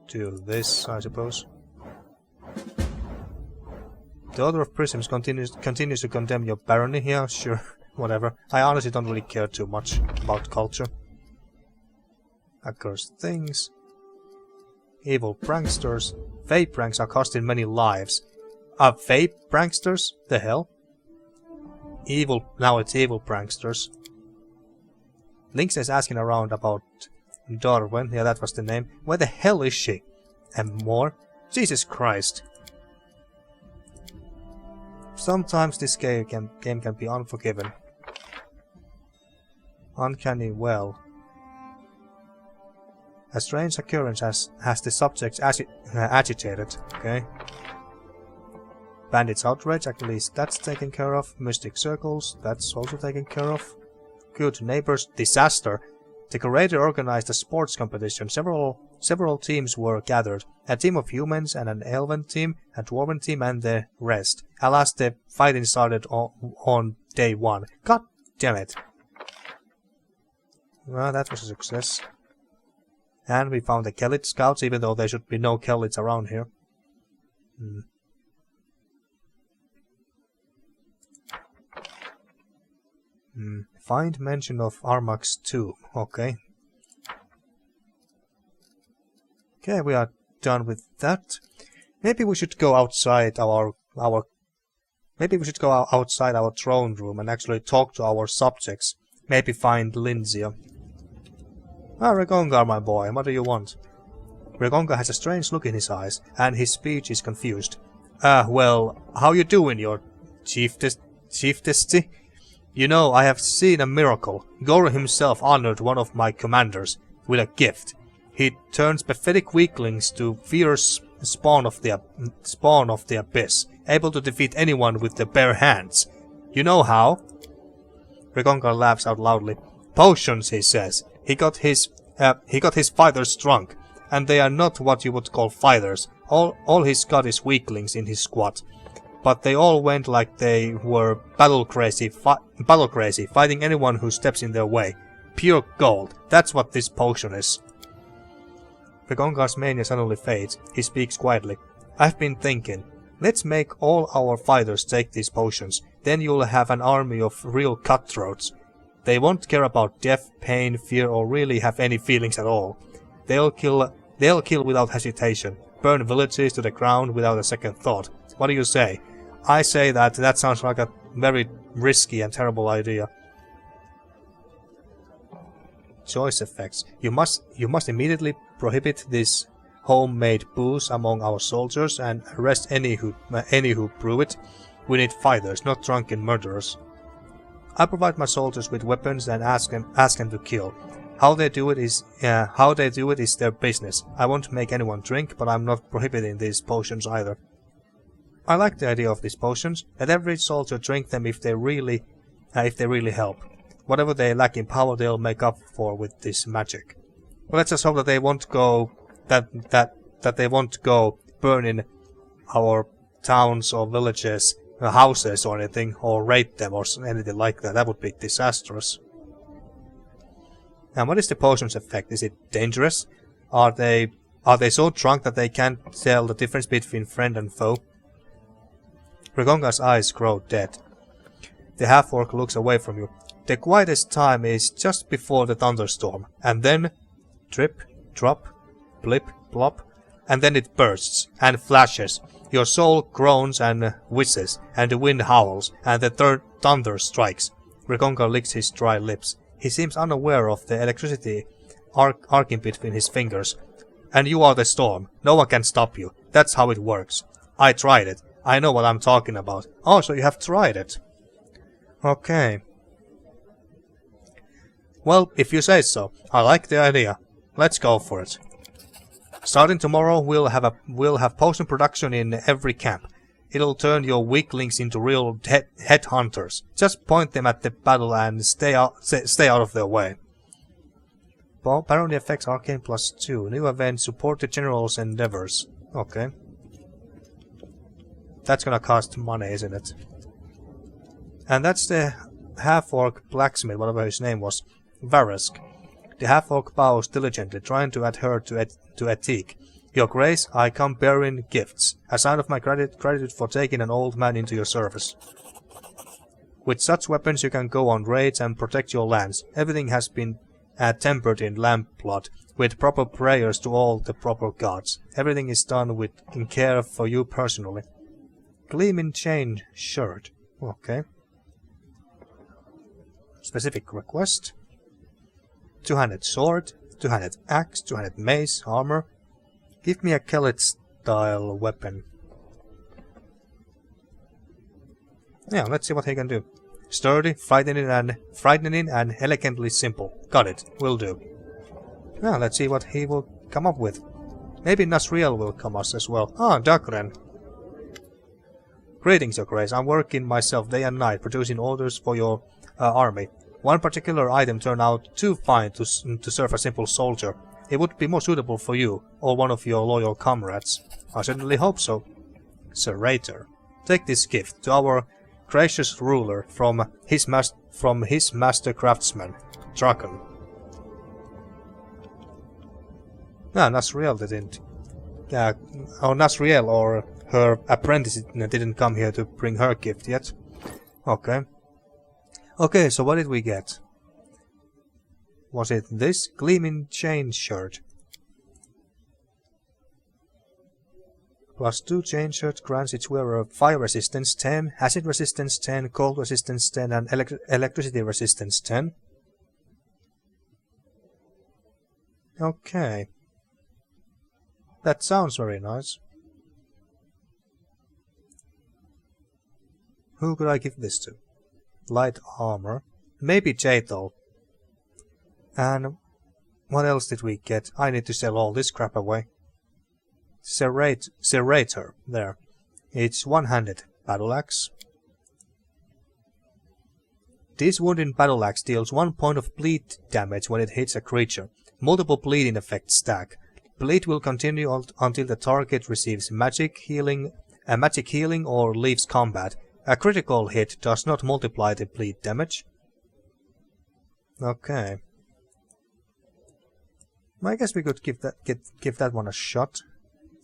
do this, I suppose. The Order of Prisms continues to condemn your barony here, sure, whatever. I honestly don't really care too much about culture. Accursed things. Evil pranksters. Fey pranks are costing many lives. Fey pranksters? The hell? Evil, now it's evil pranksters. Lynx is asking around about Darven, yeah, that was the name. Where the hell is she? And more? Jesus Christ. Sometimes this game can be unforgiving. Uncanny well. A strange occurrence has the subjects agitated. Okay. Bandits outrage, at least that's taken care of. Mystic circles, that's also taken care of. Good neighbors, disaster. The curator organized a sports competition. Several teams were gathered. A team of humans and an elven team, a dwarven team and the rest. Alas, the fighting started on day 1. God damn it. Well, that was a success. And we found the Kellit scouts, even though there should be no Kellits around here. Find mention of Armak's tomb. Okay. Okay, we are done with that. Maybe we should go outside maybe we should go outside our throne room and actually talk to our subjects. Maybe find Lyncia. Ah, Regongar, my boy, what do you want? Regongar has a strange look in his eyes, and his speech is confused. Well, how you doing, your chieftesty? You know, I have seen a miracle. Goro himself honored one of my commanders with a gift. He turns pathetic weaklings to fierce spawn of the abyss, able to defeat anyone with their bare hands. You know how? Regongar laughs out loudly. Potions, he says. He got his fighters drunk, and they are not what you would call fighters. All he's got is weaklings in his squad. But they all went like they were battle crazy, fighting anyone who steps in their way. Pure gold. That's what this potion is. Regongar's mania suddenly fades. He speaks quietly. I've been thinking. Let's make all our fighters take these potions. Then you'll have an army of real cutthroats. They won't care about death, pain, fear, or really have any feelings at all. They'll kill without hesitation. Burn villages to the ground without a second thought. What do you say? I say that sounds like a very risky and terrible idea. Choice effects. You must immediately prohibit this homemade booze among our soldiers and arrest any who brew it. We need fighters, not drunken murderers. I provide my soldiers with weapons and ask them to kill. How they do it is their business. I won't make anyone drink, but I'm not prohibiting these potions either. I like the idea of these potions. Let every soldier drink them if they really help. Whatever they lack in power, they'll make up for with this magic. Well, let's just hope that they won't go burning our towns or villages, houses or anything, or raid them or anything like that. That would be disastrous. And what is the potion's effect? Is it dangerous? Are they so drunk that they can't tell the difference between friend and foe? Regongar's eyes grow dead. The half-orc looks away from you. The quietest time is just before the thunderstorm, and then drip, drop, blip, plop, and then it bursts and flashes. Your soul groans and whistles, and the wind howls, and the thunder strikes. Rekonka licks his dry lips. He seems unaware of the electricity arcing between his fingers. And you are the storm. No one can stop you. That's how it works. I tried it. I know what I'm talking about. Oh, so you have tried it. Okay. Well, if you say so. I like the idea. Let's go for it. Starting tomorrow, we'll have potion production in every camp. It'll turn your weaklings into real headhunters. Just point them at the battle and stay out of their way. Barony effects arcane +2. New event support the general's endeavors. Okay. That's gonna cost money, isn't it? And that's the half-orc blacksmith, whatever his name was, Varesk. The half-orc bows diligently, trying to adhere to ethique. Your grace, I come bearing gifts, a sign of my gratitude for taking an old man into your service. With such weapons you can go on raids and protect your lands. Everything has been tempered in lamb blood, with proper prayers to all the proper gods. Everything is done in care for you personally. Gleaming chain shirt. Okay. Specific request. Two-handed sword, two-handed axe, two-handed mace, armor. Give me a Kellet-style weapon. Yeah, let's see what he can do. Sturdy, frightening and elegantly simple. Got it. Will do. Now let's see what he will come up with. Maybe Nasriel will come us as well. Ah, Dakren. Greetings, Your Grace. I'm working myself day and night, producing orders for your army. One particular item turned out too fine to serve a simple soldier. It would be more suitable for you, or one of your loyal comrades. I certainly hope so. Sir Rater, take this gift to our gracious ruler from his master craftsman, Draken. Ah, Nasriel didn't. Nasriel or her apprentice didn't come here to bring her gift yet. Okay. Okay, so what did we get? Was it this gleaming chain shirt? +2 chain shirt grants its wearer fire resistance 10, acid resistance 10, cold resistance 10, and electricity resistance 10. Okay. That sounds very nice. Who could I give this to? Light armor. Maybe Jadol. And what else did we get? I need to sell all this crap away. Serrator. There. It's one-handed. Battle axe. This wooden battle axe deals 1 point of bleed damage when it hits a creature. Multiple bleeding effects stack. Bleed will continue until the target receives magic healing or leaves combat. A critical hit does not multiply the bleed damage. Okay. I guess we could give that one a shot.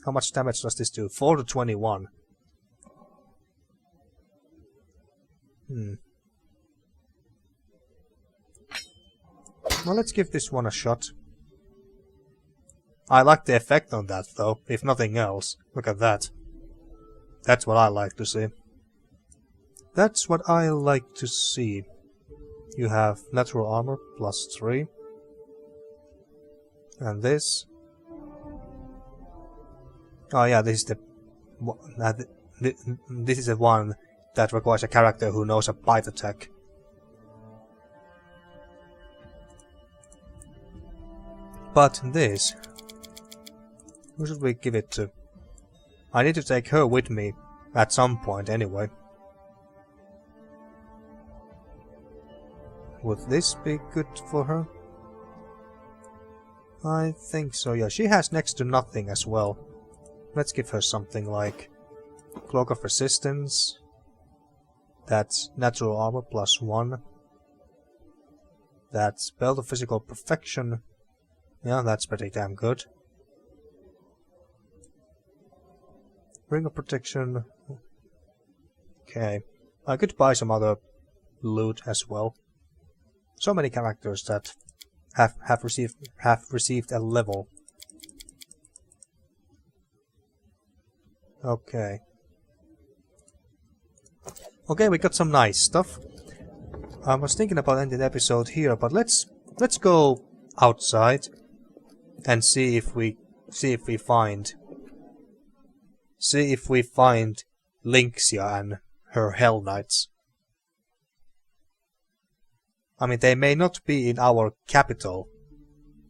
How much damage does this do? 4 to 21. Well, let's give this one a shot. I like the effect on that, though, if nothing else. Look at that. That's what I like to see. That's what I like to see. You have natural armor +3. And this. Oh yeah, this is this is the one that requires a character who knows a bite attack. But this, who should we give it to? I need to take her with me at some point anyway. Would this be good for her? I think so, yeah. She has next to nothing as well. Let's give her something like Cloak of Resistance. That's natural armor +1. That's Belt of Physical Perfection. Yeah, that's pretty damn good. Ring of Protection. Okay. I could buy some other loot as well. So many characters that have received a level. Okay. Okay, we got some nice stuff. I was thinking about ending the episode here, but let's go outside and see if we find Lynxia and her Hell Knights. I mean, they may not be in our capital.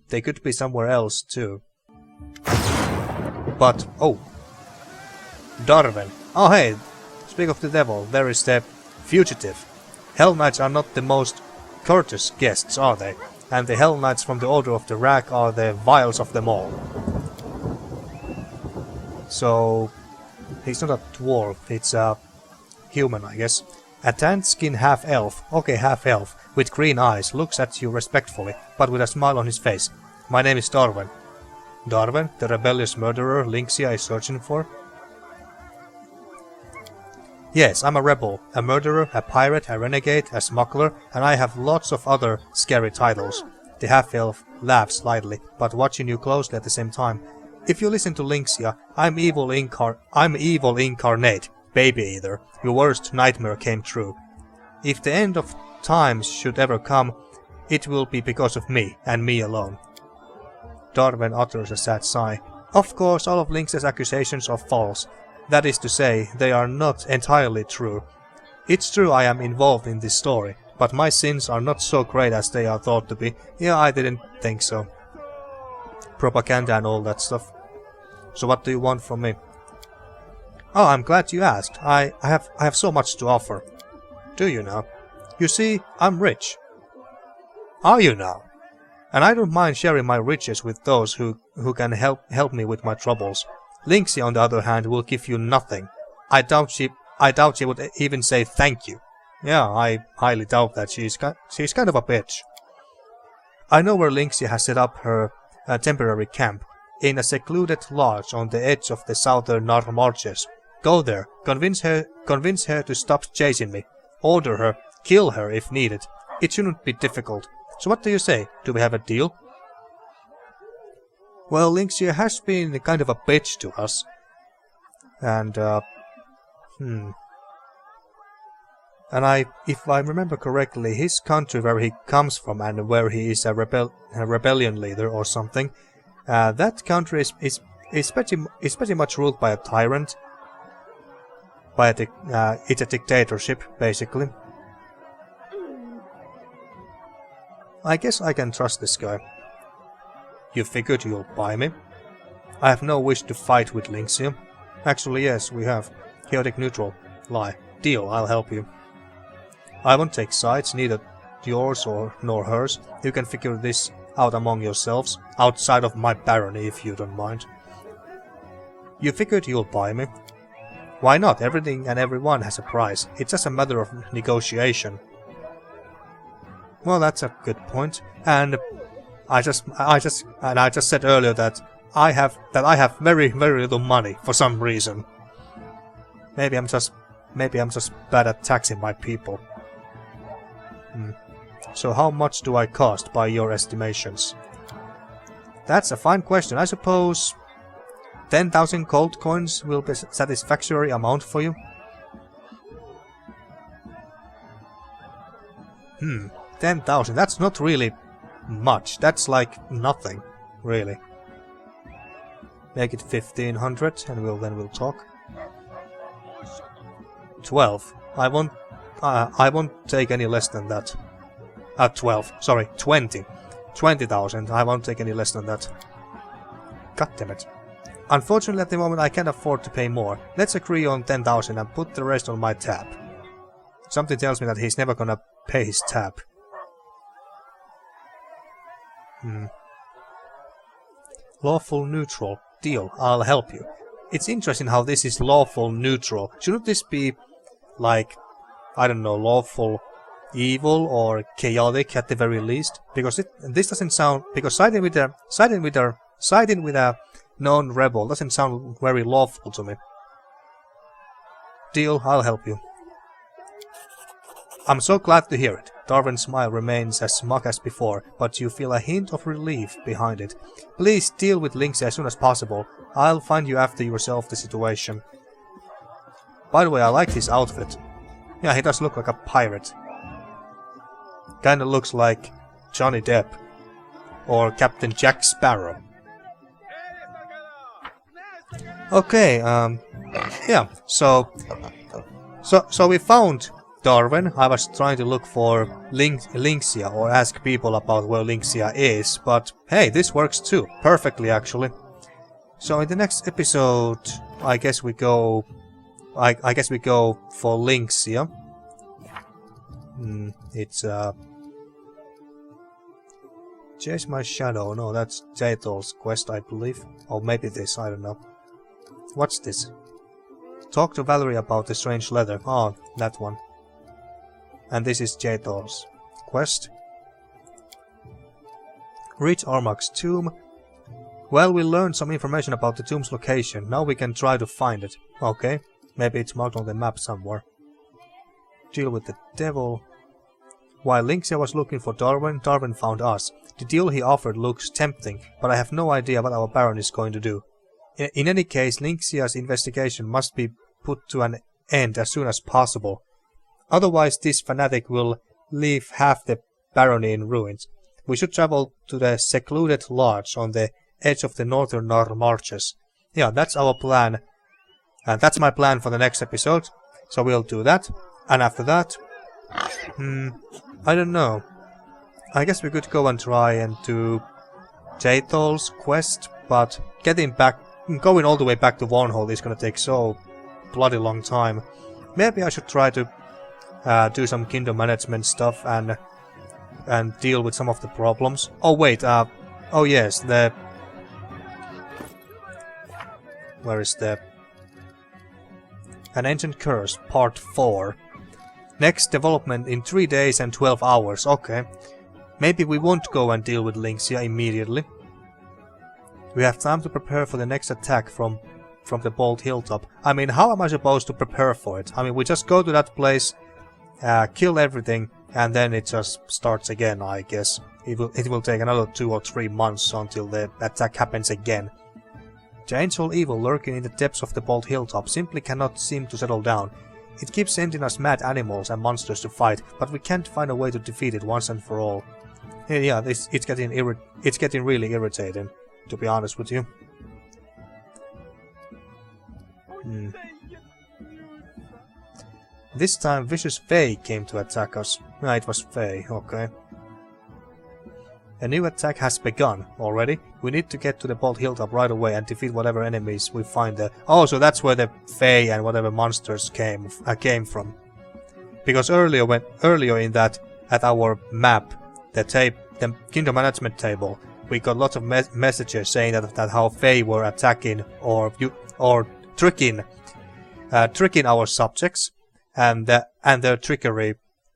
They could be somewhere else too. But oh, Darven. Oh hey, speak of the devil, there is the fugitive. Hell Knights are not the most courteous guests, are they? And the Hell Knights from the Order of the Rack are the viles of them all. So, he's not a dwarf, it's a human, I guess. A tanned-skinned half-elf, okay, half-elf, with green eyes, looks at you respectfully, but with a smile on his face. My name is Darven. Darven, the rebellious murderer Lynxia is searching for? Yes, I'm a rebel, a murderer, a pirate, a renegade, a smuggler, and I have lots of other scary titles. The half-elf laughs slightly, but watching you closely at the same time. If you listen to Lynxia, I'm evil incarnate, baby eater. Your worst nightmare came true. If the end of times should ever come, it will be because of me, and me alone. Darven utters a sad sigh. Of course, all of Lynxia's accusations are false. That is to say, they are not entirely true. It's true I am involved in this story, but my sins are not so great as they are thought to be. Yeah, I didn't think so. Propaganda and all that stuff. So what do you want from me? Oh, I'm glad you asked. I have so much to offer. Do you now? You see, I'm rich. Are you now? And I don't mind sharing my riches with those who can help me with my troubles. Lynxia, on the other hand, will give you nothing. I doubt she would even say thank you. Yeah, I highly doubt that. She's kind of a bitch. I know where Lynxia has set up her temporary camp, in a secluded lodge on the edge of the southern Nar Marches. Go there, convince her to stop chasing me, order her, kill her if needed. It shouldn't be difficult. So what do you say? Do we have a deal? Well, Lynxia has been kind of a bitch to us. And, And if I remember correctly, his country where he comes from and where he is a rebellion leader or something, that country is pretty much ruled by a tyrant. It's a dictatorship, basically. I guess I can trust this guy. You figured you'll buy me? I have no wish to fight with Lynxia. Actually, yes, we have. Chaotic neutral. Lie. Deal, I'll help you. I won't take sides, neither yours nor hers. You can figure this out among yourselves, outside of my barony if you don't mind. You figured you'll buy me? Why not? Everything and everyone has a price. It's just a matter of negotiation. Well, that's a good point. And I just said earlier that I have very, very little money for some reason. Maybe I'm just bad at taxing my people. So how much do I cost by your estimations? That's a fine question. I suppose 10,000 gold coins will be a satisfactory amount for you. 10,000. That's not really much. That's like nothing, really. Make it 1,500 and we'll talk. 12. I won't take any less than that. 12. Sorry, 20. 20,000. I won't take any less than that. God damn it. Unfortunately, at the moment, I can't afford to pay more. Let's agree on 10,000 and put the rest on my tab. Something tells me that he's never gonna pay his tab. Lawful neutral. Deal. I'll help you. It's interesting how this is lawful neutral. Shouldn't this be like, I don't know, lawful evil or chaotic at the very least? Because this doesn't sound, because siding with a known rebel doesn't sound very lawful to me. Deal, I'll help you. I'm so glad to hear it. Darven's smile remains as smug as before, but you feel a hint of relief behind it. Please deal with Lynxia as soon as possible. I'll find you after you resolve the situation. By the way, I like his outfit. Yeah, he does look like a pirate. Kinda looks like Johnny Depp. Or Captain Jack Sparrow. Okay, yeah, so we found Darven. I was trying to look for Lynxia or ask people about where Lynxia is, but hey, this works too, perfectly actually. So in the next episode, I guess we go for Lynxia. It's Chase My Shadow. No, that's Jathol's quest, I believe. Or maybe this, I don't know. What's this? Talk to Valerie about the strange letter. Oh, that one. And this is Jathol's quest. Reach Armak's tomb. Well, we learned some information about the tomb's location. Now we can try to find it. Okay. Maybe it's marked on the map somewhere. Deal with the devil. While Lynxia was looking for Darven, Darven found us. The deal he offered looks tempting, but I have no idea what our Baron is going to do. In any case, Lynxia's investigation must be put to an end as soon as possible. Otherwise, this fanatic will leave half the barony in ruins. We should travel to the secluded lodge on the edge of the northern marches. Yeah, that's our plan. And that's my plan for the next episode. So we'll do that. And after that... I don't know. I guess we could go and try and do Jathol's quest, but going all the way back to Varnhold is gonna take so bloody long time. Maybe I should try to do some kingdom management stuff and deal with some of the problems. Oh wait, oh yes, where is An Ancient Curse, Part 4. Next development in 3 days and 12 hours, okay. Maybe we won't go and deal with Lynxia immediately. We have time to prepare for the next attack from the Bold Hilltop. I mean, how am I supposed to prepare for it? I mean, we just go to that place, kill everything, and then it just starts again, I guess. It will take another 2 or 3 months until the attack happens again. The ancient evil lurking in the depths of the Bold Hilltop simply cannot seem to settle down. It keeps sending us mad animals and monsters to fight, but we can't find a way to defeat it once and for all. Yeah, it's getting really irritating, to be honest with you. This time Vicious Fae came to attack us. Ah, it was Fae, okay. A new attack has begun already. We need to get to the Bold Hilltop right away and defeat whatever enemies we find there. Oh, so that's where the Fae and whatever monsters came from. Because earlier in that, at our map, the Kingdom Management table, we got lots of messages saying that how Fae were attacking or tricking our subjects, and their trickery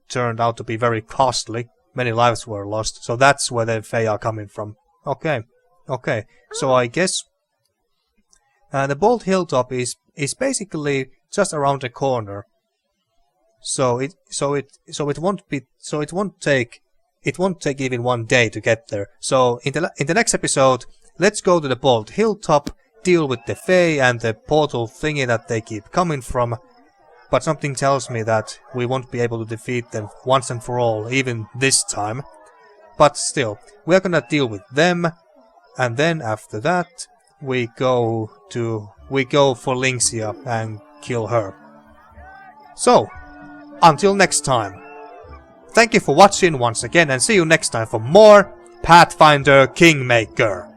turned out to be very costly. Many lives were lost, so that's where the Fae are coming from. Okay. So I guess the Bold Hilltop is basically just around the corner. So it won't take even 1 day to get there. So in the next episode, let's go to the Bold Hilltop, deal with the Fae and the portal thingy that they keep coming from. But something tells me that we won't be able to defeat them once and for all, even this time. But still, we're gonna deal with them, and then after that, we go for Lynxia and kill her. So, until next time. Thank you for watching once again, and see you next time for more Pathfinder Kingmaker.